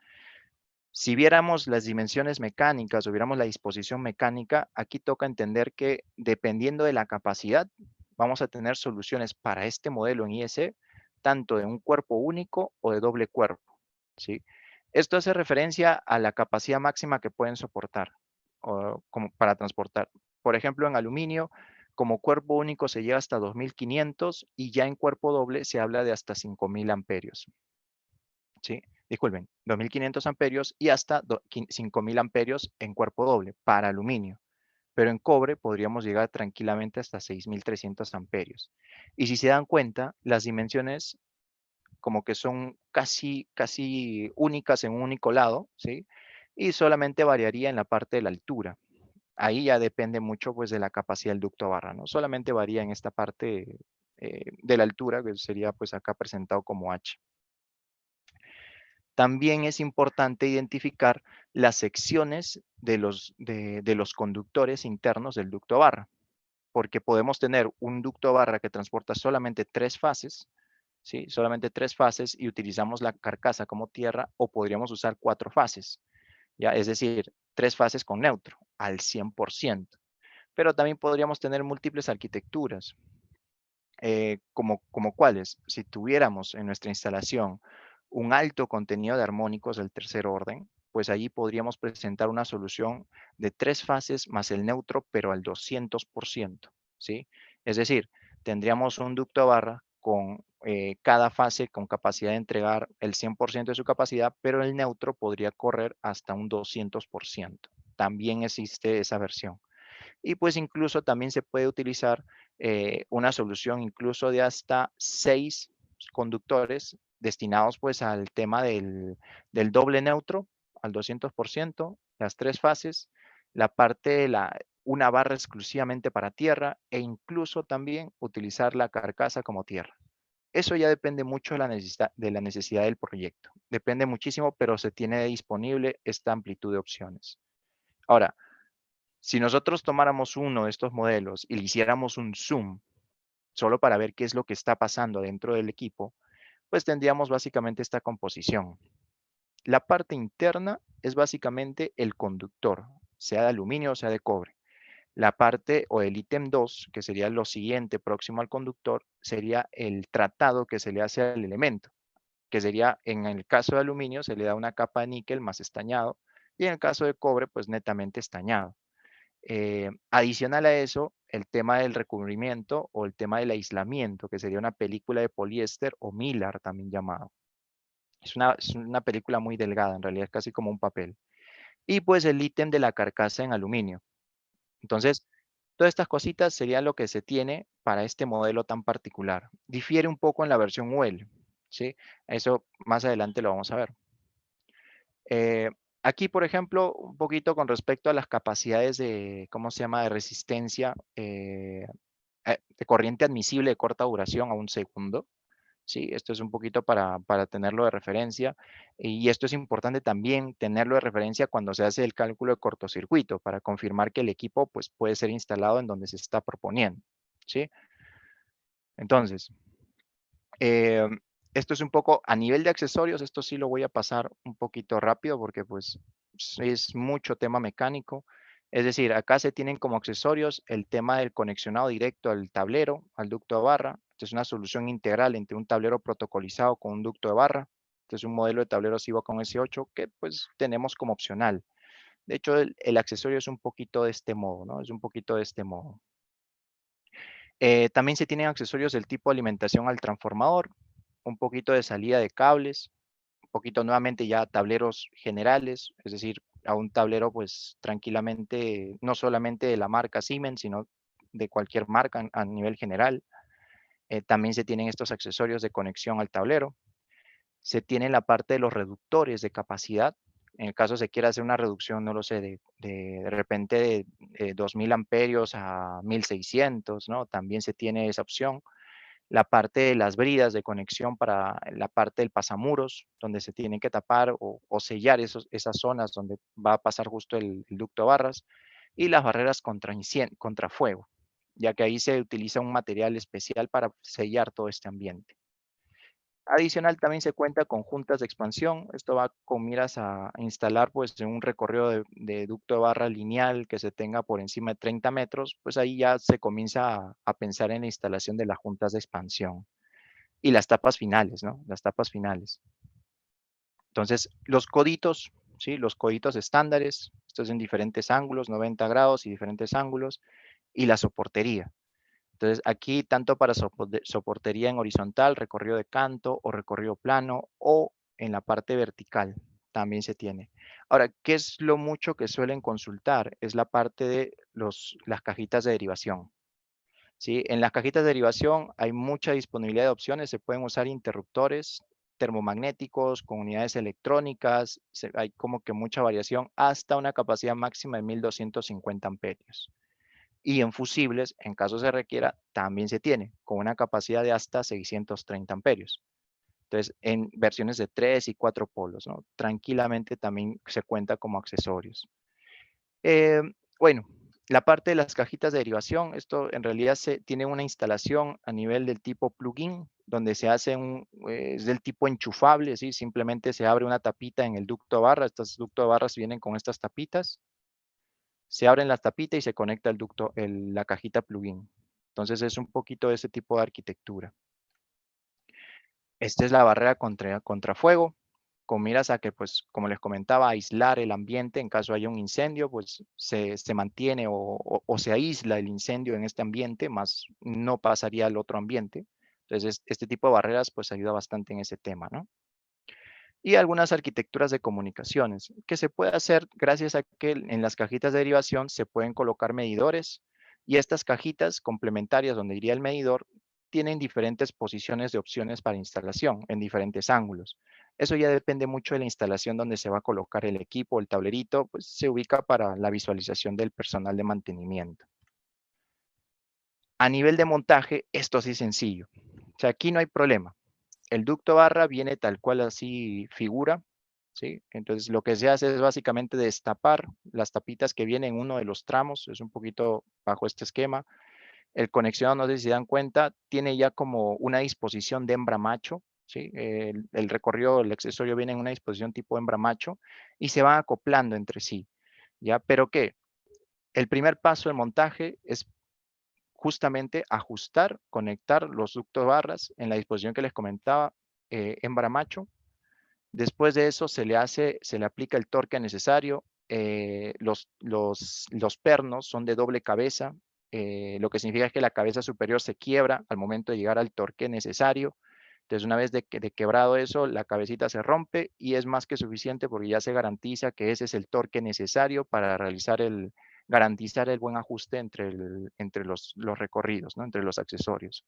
Si viéramos las dimensiones mecánicas o viéramos la disposición mecánica, aquí toca entender que dependiendo de la capacidad, vamos a tener soluciones para este modelo en IS, tanto de un cuerpo único o de doble cuerpo, ¿sí? Esto hace referencia a la capacidad máxima que pueden soportar o como para transportar. Por ejemplo, en aluminio, como cuerpo único se llega hasta 2500 y ya en cuerpo doble se habla de hasta 5000 amperios, ¿sí? Disculpen, 2500 amperios y hasta 5000 amperios en cuerpo doble para aluminio. Pero en cobre podríamos llegar tranquilamente hasta 6300 amperios. Y si se dan cuenta, las dimensiones como que son casi únicas en un único lado, ¿sí? Y solamente variaría en la parte de la altura. Ahí ya depende mucho pues de la capacidad del ducto barra, ¿no? Solamente varía en esta parte de la altura, que sería pues acá presentado como H. También es importante identificar las secciones de los conductores internos del ducto barra, porque podemos tener un ducto barra que transporta solamente 3 fases, ¿sí? Solamente 3 fases y utilizamos la carcasa como tierra, o podríamos usar 4 fases, ¿ya? Es decir, 3 fases con neutro al 100%. Pero también podríamos tener múltiples arquitecturas, como cuáles. Si tuviéramos en nuestra instalación un alto contenido de armónicos del tercer orden, pues allí podríamos presentar una solución de 3 fases más el neutro, pero al 200%, ¿sí? Es decir, tendríamos un ducto barra con cada fase con capacidad de entregar el 100% de su capacidad, pero el neutro podría correr hasta un 200%. También existe esa versión. Y pues incluso también se puede utilizar una solución incluso de hasta 6 conductores destinados pues al tema del doble neutro al 200%, las 3 fases, la parte de una barra exclusivamente para tierra e incluso también utilizar la carcasa como tierra. Eso ya depende mucho de la necesidad del proyecto. Depende muchísimo, pero se tiene disponible esta amplitud de opciones. Ahora, si nosotros tomáramos uno de estos modelos y le hiciéramos un zoom, solo para ver qué es lo que está pasando dentro del equipo, pues tendríamos básicamente esta composición. La parte interna es básicamente el conductor, sea de aluminio o sea de cobre. La parte o el ítem 2, que sería lo siguiente próximo al conductor, sería el tratado que se le hace al elemento, que sería, en el caso de aluminio, se le da una capa de níquel más estañado, y en el caso de cobre, pues netamente estañado. Adicional a eso, el tema del recubrimiento o el tema del aislamiento, que sería una película de poliéster o mylar también llamado. Es una película muy delgada, en realidad es casi como un papel. Y pues el ítem de la carcasa en aluminio. Entonces, todas estas cositas serían lo que se tiene para este modelo tan particular. Difiere un poco en la versión UL, ¿sí? Eso más adelante lo vamos a ver. Aquí, por ejemplo, un poquito con respecto a las capacidades de, ¿cómo se llama?, de resistencia, de corriente admisible de corta duración a 1 segundo. Sí, esto es un poquito para tenerlo de referencia. Y esto es importante también tenerlo de referencia cuando se hace el cálculo de cortocircuito, para confirmar que el equipo pues, puede ser instalado en donde se está proponiendo. ¿Sí? Entonces, eh, esto es un poco a nivel de accesorios. Esto sí lo voy a pasar un poquito rápido porque pues es mucho tema mecánico. Es decir, acá se tienen como accesorios el tema del conexionado directo al tablero, al ducto de barra. Esta es una solución integral entre un tablero protocolizado con un ducto de barra. Este es un modelo de tablero SIVA con S8 que pues tenemos como opcional. De hecho, el accesorio es un poquito de este modo, ¿no? Es un poquito de este modo. También se tienen accesorios del tipo alimentación al transformador, un poquito de salida de cables, un poquito nuevamente ya tableros generales, es decir, a un tablero pues tranquilamente, no solamente de la marca Siemens, sino de cualquier marca a nivel general. También se tienen estos accesorios de conexión al tablero. Se tiene la parte de los reductores de capacidad. En el caso se quiera hacer una reducción, no lo sé, de repente de 2000 amperios a 1600, ¿no? También se tiene esa opción. La parte de las bridas de conexión para la parte del pasamuros, donde se tienen que tapar o sellar esas zonas donde va a pasar justo el ducto de barras, y las barreras contra fuego, ya que ahí se utiliza un material especial para sellar todo este ambiente. Adicional, también se cuenta con juntas de expansión. Esto va con miras a instalar pues en un recorrido de ducto de barra lineal que se tenga por encima de 30 metros, pues ahí ya se comienza a pensar en la instalación de las juntas de expansión. Y las tapas finales, ¿no? Las tapas finales. Entonces, los coditos, ¿sí? Los coditos estándares, estos en diferentes ángulos, 90 grados y diferentes ángulos, y la soportería. Entonces, aquí tanto para soportería en horizontal, recorrido de canto o recorrido plano, o en la parte vertical, también se tiene. Ahora, ¿qué es lo mucho que suelen consultar? Es la parte de las cajitas de derivación. ¿Sí? En las cajitas de derivación hay mucha disponibilidad de opciones. Se pueden usar interruptores termomagnéticos con unidades electrónicas. Hay como que mucha variación hasta una capacidad máxima de 1250 amperios. Y en fusibles, en caso se requiera, también se tiene, con una capacidad de hasta 630 amperios. Entonces, en versiones de 3 y 4 polos, ¿no? Tranquilamente también se cuenta como accesorios. Bueno, la parte de las cajitas de derivación, esto en realidad tiene una instalación a nivel del tipo plugin, donde se hace es del tipo enchufable, ¿sí? Simplemente se abre una tapita en el ducto de barra. Estos ductos de barras vienen con estas tapitas. Se abren las tapitas y se conecta el ducto, la cajita plugin. Entonces es un poquito de ese tipo de arquitectura. Esta es la barrera contra fuego, con miras a que, pues, como les comentaba, aislar el ambiente en caso haya un incendio, pues se mantiene o se aísla el incendio en este ambiente, más no pasaría al otro ambiente. Entonces, este tipo de barreras, pues, ayuda bastante en ese tema, ¿no? Y algunas arquitecturas de comunicaciones, que se puede hacer gracias a que en las cajitas de derivación se pueden colocar medidores, y estas cajitas complementarias donde iría el medidor tienen diferentes posiciones de opciones para instalación en diferentes ángulos. Eso ya depende mucho de la instalación donde se va a colocar el equipo, el tablerito, pues se ubica para la visualización del personal de mantenimiento. A nivel de montaje, esto sí es sencillo. sea, aquí no hay problema. El ducto barra viene tal cual así figura, ¿sí? Entonces lo que se hace es básicamente destapar las tapitas que vienen en uno de los tramos, es un poquito bajo este esquema. El conexionado, no sé si se dan cuenta, tiene ya como una disposición de hembra macho, ¿sí? El recorrido, el accesorio viene en una disposición tipo hembra macho y se van acoplando entre sí, ¿ya? ¿Pero qué? El primer paso del montaje es justamente ajustar, conectar los ductos barras en la disposición que les comentaba, hembra macho. Después de eso se le aplica el torque necesario. Los pernos son de doble cabeza, lo que significa que la cabeza superior se quiebra al momento de llegar al torque necesario. Entonces, una vez de quebrado eso, la cabecita se rompe y es más que suficiente porque ya se garantiza que ese es el torque necesario para garantizar el buen ajuste entre los recorridos, ¿no? Entre los accesorios.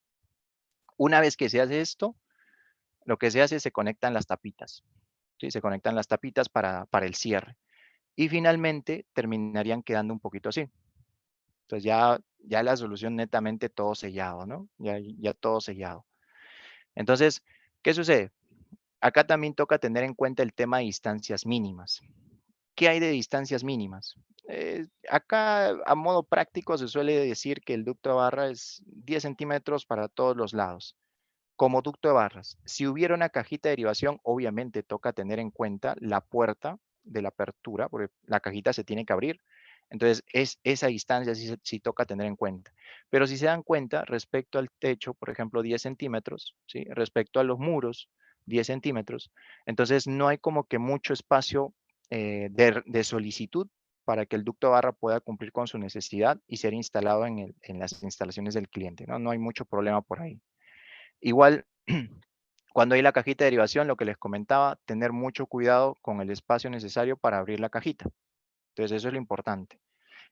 Una vez que se hace esto, lo que se hace es se conectan las tapitas, ¿sí? Se conectan las tapitas para el cierre. Y finalmente terminarían quedando un poquito así. Entonces ya la solución netamente todo sellado, ¿no? Ya todo sellado. Entonces, ¿qué sucede? Acá también toca tener en cuenta el tema de distancias mínimas. ¿Qué hay de distancias mínimas? Acá a modo práctico se suele decir que el ducto de barra es 10 centímetros para todos los lados. Como ducto de barras, si hubiera una cajita de derivación, obviamente toca tener en cuenta la puerta de la apertura, porque la cajita se tiene que abrir. Entonces, esa distancia sí toca tener en cuenta. Pero si se dan cuenta, respecto al techo, por ejemplo, 10 centímetros, ¿sí? Respecto a los muros, 10 centímetros, entonces no hay como que mucho espacio de solicitud para que el ducto de barra pueda cumplir con su necesidad y ser instalado en las instalaciones del cliente, ¿no? No hay mucho problema por ahí. Igual, cuando hay la cajita de derivación, lo que les comentaba, tener mucho cuidado con el espacio necesario para abrir la cajita. Entonces, eso es lo importante.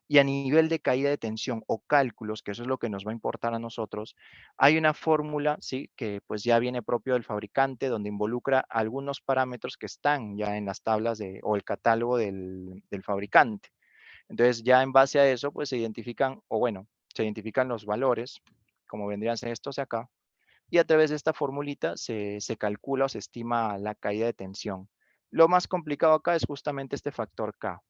Y a nivel de caída de tensión o cálculos, que eso es lo que nos va a importar a nosotros, hay una fórmula, ¿sí? Que pues ya viene propio del fabricante, donde involucra algunos parámetros que están ya en las tablas o el catálogo del fabricante. Entonces, ya en base a eso, pues se identifican los valores, como vendrían a ser estos de acá, y a través de esta formulita se calcula o se estima la caída de tensión. Lo más complicado acá es justamente este factor K,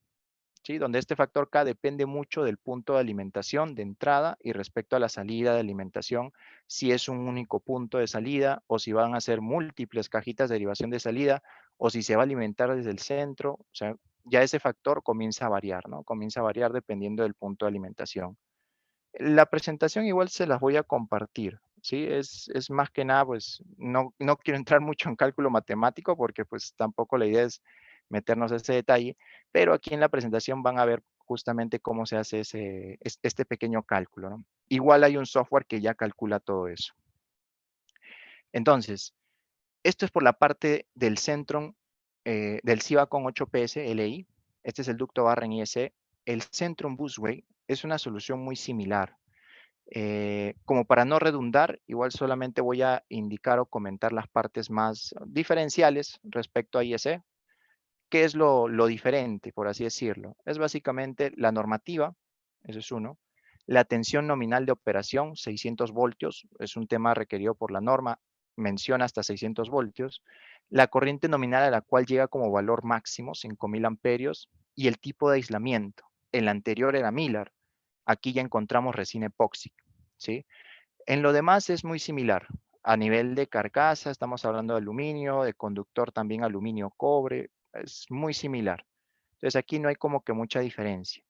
¿sí? Donde este factor K depende mucho del punto de alimentación de entrada y respecto a la salida de alimentación, si es un único punto de salida o si van a ser múltiples cajitas de derivación de salida o si se va a alimentar desde el centro, o sea, ya ese factor comienza a variar, ¿no? Comienza a variar dependiendo del punto de alimentación. La presentación igual se las voy a compartir, ¿sí? Es más que nada, pues, no quiero entrar mucho en cálculo matemático porque, pues, tampoco la idea es meternos a ese detalle, pero aquí en la presentación van a ver justamente cómo se hace este pequeño cálculo, ¿no? Igual hay un software que ya calcula todo eso. Entonces, esto es por la parte del Centron, del Sivacon 8PS LI. Este es el ducto barra en IEC. El Centron Busway es una solución muy similar. Como para no redundar, igual solamente voy a indicar o comentar las partes más diferenciales respecto a IEC. ¿Qué es lo diferente, por así decirlo? Es básicamente la normativa, eso es uno. La tensión nominal de operación, 600 voltios, es un tema requerido por la norma, menciona hasta 600 voltios. La corriente nominal a la cual llega como valor máximo, 5000 amperios, y el tipo de aislamiento. El anterior era Miller, aquí ya encontramos resina epoxi, ¿sí? En lo demás es muy similar. A nivel de carcasa, estamos hablando de aluminio, de conductor también aluminio cobre, es muy similar. Entonces aquí no hay como que mucha diferencia.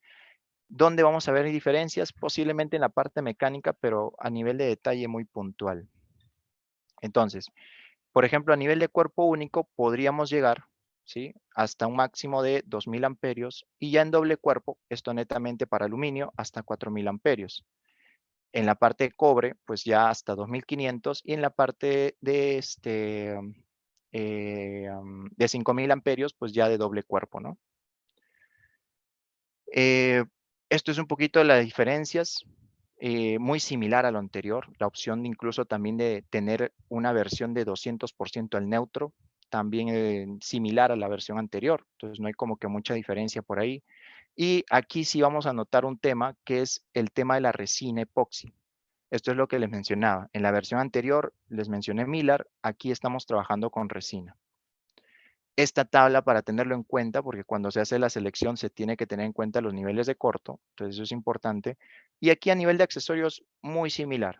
¿Dónde vamos a ver diferencias? Posiblemente en la parte mecánica, pero a nivel de detalle muy puntual. Entonces, por ejemplo, a nivel de cuerpo único podríamos llegar, ¿sí? Hasta un máximo de 2000 amperios y ya en doble cuerpo, esto netamente para aluminio, hasta 4000 amperios. En la parte de cobre, pues ya hasta 2500 y en la parte de 5000 amperios, pues ya de doble cuerpo, ¿no? Esto es un poquito de las diferencias, muy similar a lo anterior, la opción de incluso también de tener una versión de 200% al neutro, también similar a la versión anterior, entonces no hay como que mucha diferencia por ahí. Y aquí sí vamos a notar un tema que es el tema de la resina epoxi. Esto es lo que les mencionaba. En la versión anterior les mencioné Mylar, aquí estamos trabajando con resina. Esta tabla para tenerlo en cuenta, porque cuando se hace la selección se tiene que tener en cuenta los niveles de corto, entonces eso es importante. Y aquí a nivel de accesorios, muy similar.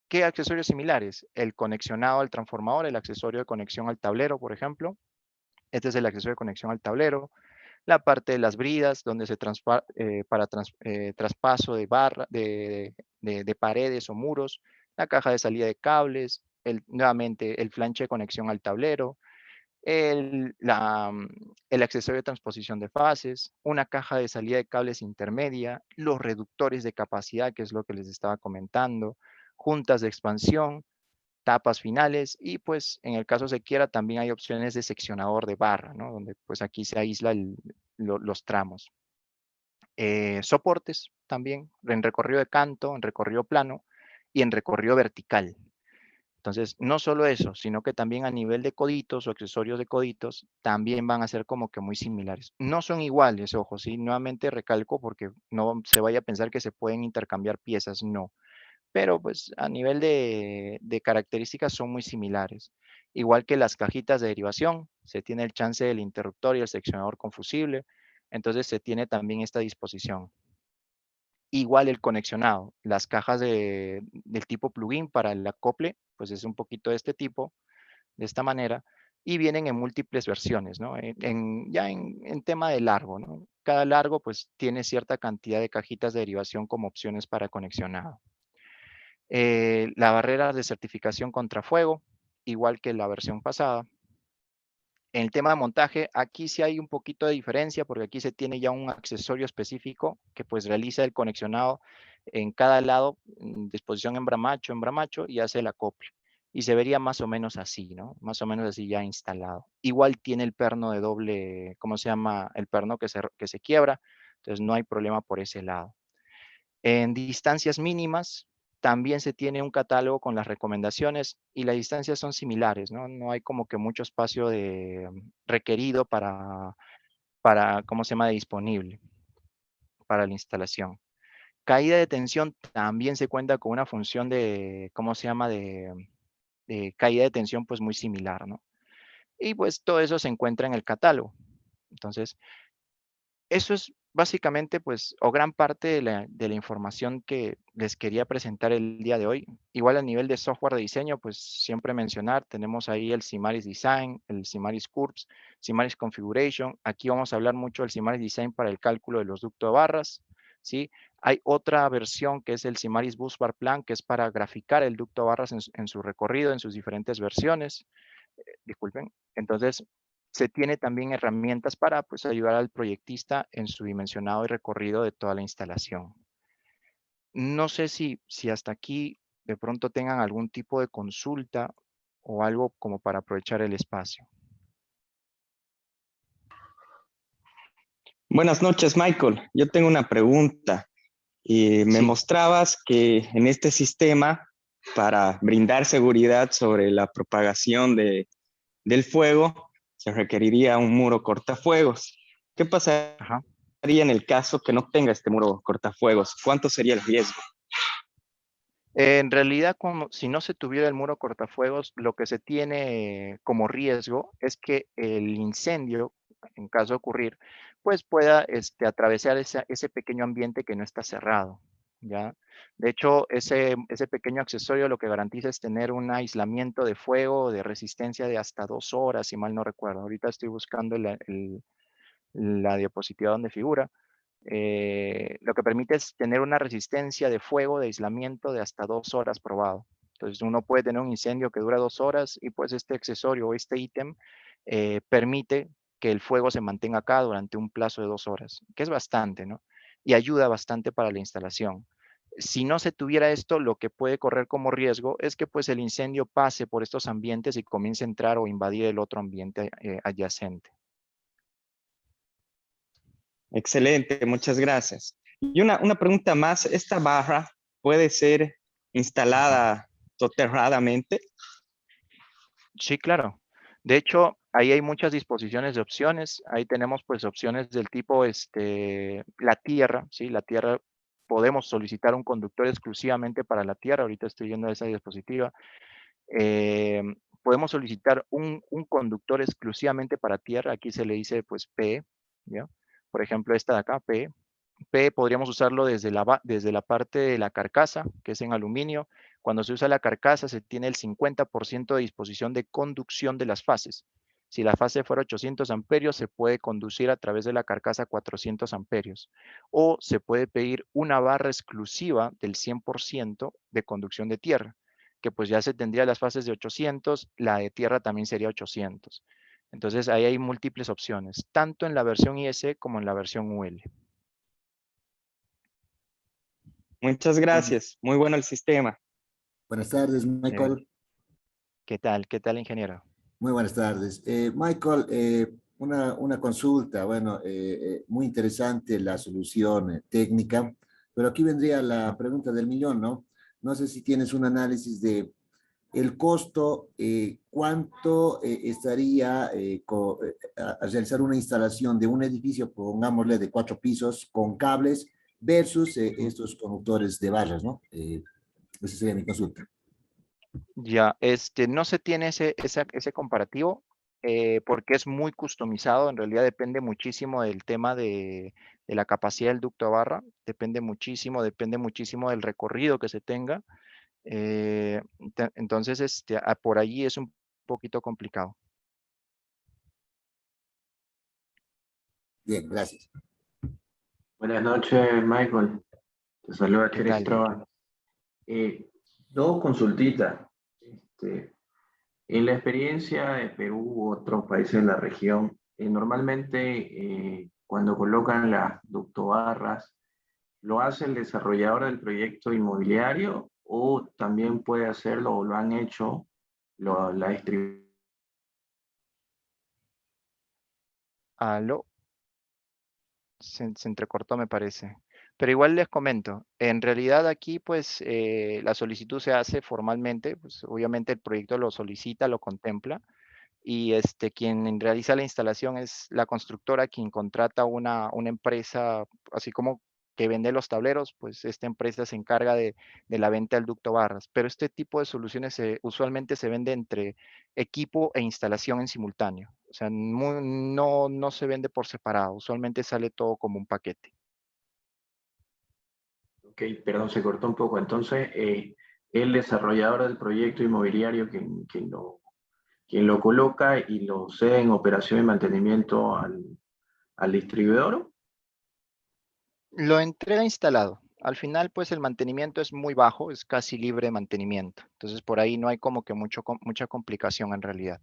¿Qué accesorios similares? El conexionado al transformador, el accesorio de conexión al tablero, por ejemplo. Este es el accesorio de conexión al tablero. La parte de las bridas, donde se traspaso de barra, de paredes o muros. La caja de salida de cables. Nuevamente, el flanche de conexión al tablero. El accesorio de transposición de fases, una caja de salida de cables intermedia, los reductores de capacidad, que es lo que les estaba comentando, juntas de expansión, tapas finales y pues en el caso se quiera también hay opciones de seccionador de barra, ¿no? Donde pues aquí se aísla los tramos. Soportes también en recorrido de canto, en recorrido plano y en recorrido vertical. Entonces, no solo eso, sino que también a nivel de coditos o accesorios de coditos, también van a ser como que muy similares. No son iguales, ojo, sí, nuevamente recalco porque no se vaya a pensar que se pueden intercambiar piezas, no. Pero pues a nivel de características son muy similares. Igual que las cajitas de derivación, se tiene el chance del interruptor y el seccionador confusible, entonces se tiene también esta disposición. Igual el conexionado, las cajas del tipo plugin para el acople, pues es un poquito de este tipo, de esta manera, y vienen en múltiples versiones, ¿no? Ya en tema de largo, ¿no? Cada largo pues tiene cierta cantidad de cajitas de derivación como opciones para conexionado. La barrera de certificación contra fuego, igual que la versión pasada. En el tema de montaje, aquí sí hay un poquito de diferencia porque aquí se tiene ya un accesorio específico que pues realiza el conexionado en cada lado, disposición embramacho y hace el acople. Y se vería más o menos así, ¿no? Más o menos así ya instalado. Igual tiene el perno de doble, ¿cómo se llama? El perno que se quiebra, entonces no hay problema por ese lado. En distancias mínimas, también se tiene un catálogo con las recomendaciones y las distancias son similares, ¿no? No hay como que mucho espacio requerido ¿cómo se llama? Disponible para la instalación. Caída de tensión también se cuenta con una función de, ¿cómo se llama? De caída de tensión pues muy similar, ¿no? Y pues todo eso se encuentra en el catálogo. Entonces, eso es básicamente, pues, o gran parte de la información que les quería presentar el día de hoy. Igual a nivel de software de diseño, pues siempre mencionar, tenemos ahí el Simaris Design, el Simaris Curves, Simaris Configuration. Aquí vamos a hablar mucho del Simaris Design para el cálculo de los ductos de barras, ¿sí? Hay otra versión que es el Simaris Bus Bar Plan, que es para graficar el ducto de barras en su recorrido, en sus diferentes versiones. Disculpen. Entonces, se tiene también herramientas para pues, ayudar al proyectista en su dimensionado y recorrido de toda la instalación. No sé si hasta aquí de pronto tengan algún tipo de consulta o algo como para aprovechar el espacio. Buenas noches, Michael. Yo tengo una pregunta. Me Sí. mostrabas que en este sistema, para brindar seguridad sobre la propagación del fuego, se requeriría un muro cortafuegos. ¿Qué pasaría Ajá. en el caso que no tenga este muro cortafuegos? ¿Cuánto sería el riesgo? En realidad, si no se tuviera el muro cortafuegos, lo que se tiene como riesgo es que el incendio, en caso de ocurrir, pues pueda atravesar ese pequeño ambiente que no está cerrado, ¿ya? De hecho, ese pequeño accesorio lo que garantiza es tener un aislamiento de fuego de resistencia de hasta 2 horas, si mal no recuerdo. Ahorita estoy buscando la diapositiva donde figura. Lo que permite es tener una resistencia de fuego, de aislamiento de hasta 2 horas probado. Entonces uno puede tener un incendio que dura 2 horas y pues este accesorio o este ítem permite que el fuego se mantenga acá durante un plazo de 2 horas, que es bastante, ¿no? Y ayuda bastante para la instalación. Si no se tuviera esto, lo que puede correr como riesgo es que pues el incendio pase por estos ambientes y comience a entrar o invadir el otro ambiente adyacente. Excelente, muchas gracias. Y una pregunta más, ¿esta barra puede ser instalada soterradamente? Sí, claro. De hecho, ahí hay muchas disposiciones de opciones. Ahí tenemos pues opciones del tipo la tierra, ¿sí? La tierra podemos solicitar un conductor exclusivamente para la tierra. Ahorita estoy viendo esa diapositiva. Podemos solicitar un conductor exclusivamente para tierra. Aquí se le dice pues P, ¿ya? Por ejemplo, esta de acá, P. P podríamos usarlo desde la parte de la carcasa, que es en aluminio. Cuando se usa la carcasa se tiene el 50% de disposición de conducción de las fases. Si la fase fuera 800 amperios, se puede conducir a través de la carcasa 400 amperios. O se puede pedir una barra exclusiva del 100% de conducción de tierra, que pues ya se tendría las fases de 800, la de tierra también sería 800. Entonces ahí hay múltiples opciones, tanto en la versión IS como en la versión UL. Muchas gracias. Muy bueno el sistema. Buenas tardes, Michael. ¿Qué tal? ¿Qué tal, ingeniero? Muy buenas tardes. Michael, una consulta. Bueno, muy interesante la solución técnica, pero aquí vendría la pregunta del millón, ¿no? No sé si tienes un análisis de el costo, cuánto estaría a realizar una instalación de un edificio, pongámosle de 4 pisos, con cables, versus estos conductores de barras, ¿no? Esa sería mi consulta. Ya, no se tiene ese comparativo porque es muy customizado. En realidad depende muchísimo del tema de la capacidad del ducto a barra. Depende muchísimo del recorrido que se tenga. Entonces, por allí es un poquito complicado. Bien, gracias. Buenas noches, Michael. Te saluda ¿Qué Cheris tal? Trova. Dos consultitas. En la experiencia de Perú u otros países de la región, normalmente cuando colocan las ductobarras, ¿lo hace el desarrollador del proyecto inmobiliario o también puede hacerlo o lo han hecho la distribución? ¿Aló? Se entrecortó, me parece. Pero igual les comento, en realidad aquí pues la solicitud se hace formalmente, pues obviamente el proyecto lo solicita, lo contempla, y quien realiza la instalación es la constructora, quien contrata una empresa, así como que vende los tableros, pues esta empresa se encarga de la venta del ducto barras. Pero este tipo de soluciones usualmente se vende entre equipo e instalación en simultáneo. O sea, no se vende por separado, usualmente sale todo como un paquete. Ok, perdón, se cortó un poco. Entonces, el desarrollador del proyecto inmobiliario quien lo coloca y lo cede en operación y mantenimiento al distribuidor. Lo entrega instalado. Al final, pues el mantenimiento es muy bajo, es casi libre de mantenimiento. Entonces, por ahí no hay como que mucha complicación en realidad.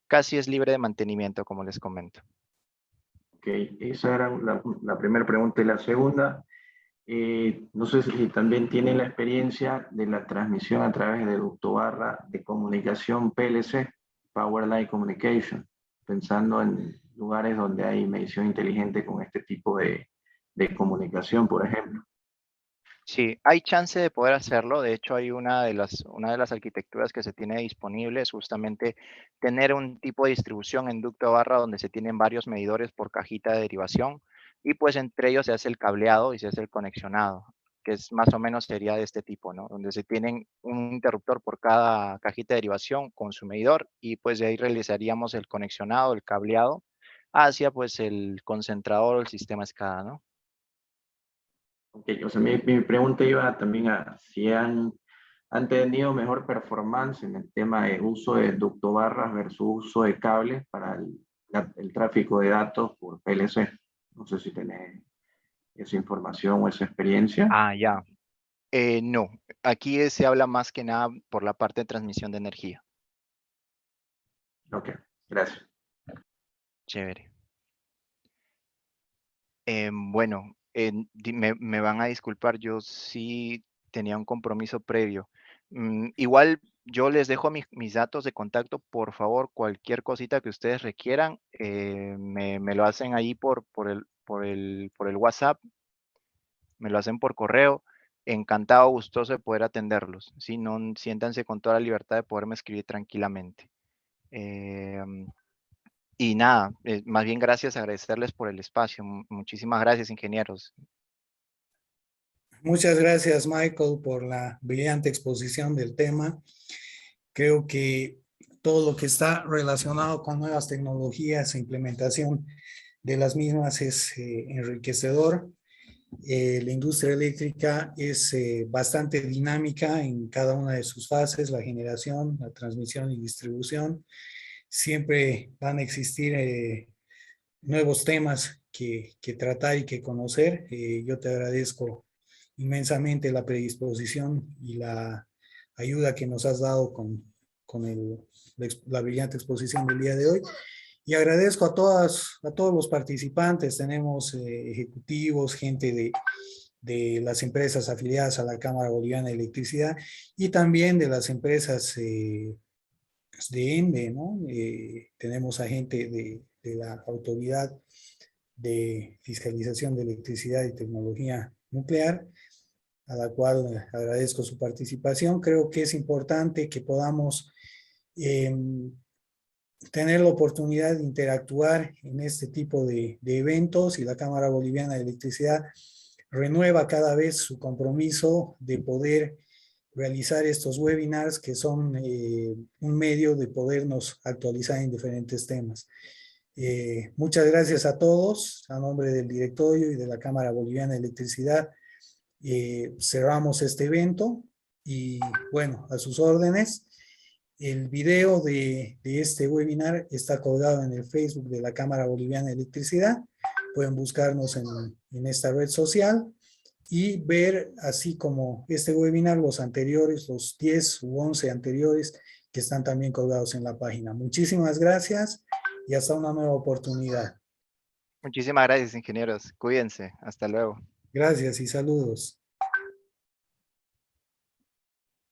Casi es libre de mantenimiento, como les comento. Ok, esa era la primera pregunta. Y la segunda, no sé si también tiene la experiencia de la transmisión a través de ductobarra de comunicación PLC, Power Line Communication, pensando en lugares donde hay medición inteligente con este tipo de comunicación, por ejemplo. Sí, hay chance de poder hacerlo. De hecho, hay una de las arquitecturas que se tiene disponible es justamente tener un tipo de distribución en ducto barra donde se tienen varios medidores por cajita de derivación y pues entre ellos se hace el cableado y se hace el conexionado, que es más o menos sería de este tipo, ¿no? Donde se tienen un interruptor por cada cajita de derivación con su medidor y pues de ahí realizaríamos el conexionado, el cableado hacia pues el concentrador o el sistema SCADA, ¿no? Ok, o sea, mi pregunta iba también a si han tenido mejor performance en el tema de uso de ductobarras versus uso de cables para el tráfico de datos por PLC. No sé si tenés esa información o esa experiencia. Ah, ya. No, aquí se habla más que nada por la parte de transmisión de energía. Ok, gracias. Chévere. Bueno, me van a disculpar, yo sí tenía un compromiso previo. Igual yo les dejo mis datos de contacto, por favor, cualquier cosita que ustedes requieran, me lo hacen ahí por el WhatsApp, me lo hacen por correo. Encantado, gustoso de poder atenderlos. ¿Sí? No, siéntanse con toda la libertad de poderme escribir tranquilamente. Y nada, más bien gracias, agradecerles por el espacio. Muchísimas gracias, ingenieros. Muchas gracias, Michael, por la brillante exposición del tema. Creo que todo lo que está relacionado con nuevas tecnologías e implementación de las mismas es enriquecedor. La industria eléctrica es bastante dinámica en cada una de sus fases, la generación, la transmisión y distribución. Siempre van a existir nuevos temas que tratar y que conocer. Yo te agradezco inmensamente la predisposición y la ayuda que nos has dado con la brillante exposición del día de hoy. Y agradezco a todos los participantes. Tenemos ejecutivos, gente de las empresas afiliadas a la Cámara Boliviana de Electricidad y también de las empresas de ENDE, ¿no? Tenemos a gente de la Autoridad de Fiscalización de Electricidad y Tecnología Nuclear, a la cual agradezco su participación. Creo que es importante que podamos tener la oportunidad de interactuar en este tipo de eventos, y la Cámara Boliviana de Electricidad renueva cada vez su compromiso de poder realizar estos webinars que son un medio de podernos actualizar en diferentes temas. Muchas gracias a todos, a nombre del directorio y de la Cámara Boliviana de Electricidad. Cerramos este evento y bueno, a sus órdenes. El video de este webinar está colgado en el Facebook de la Cámara Boliviana de Electricidad. Pueden buscarnos en esta red social y ver, así como este webinar, los anteriores, los 10 u 11 anteriores que están también colgados en la página. Muchísimas gracias y hasta una nueva oportunidad. Muchísimas gracias, ingenieros. Cuídense. Hasta luego. Gracias y saludos.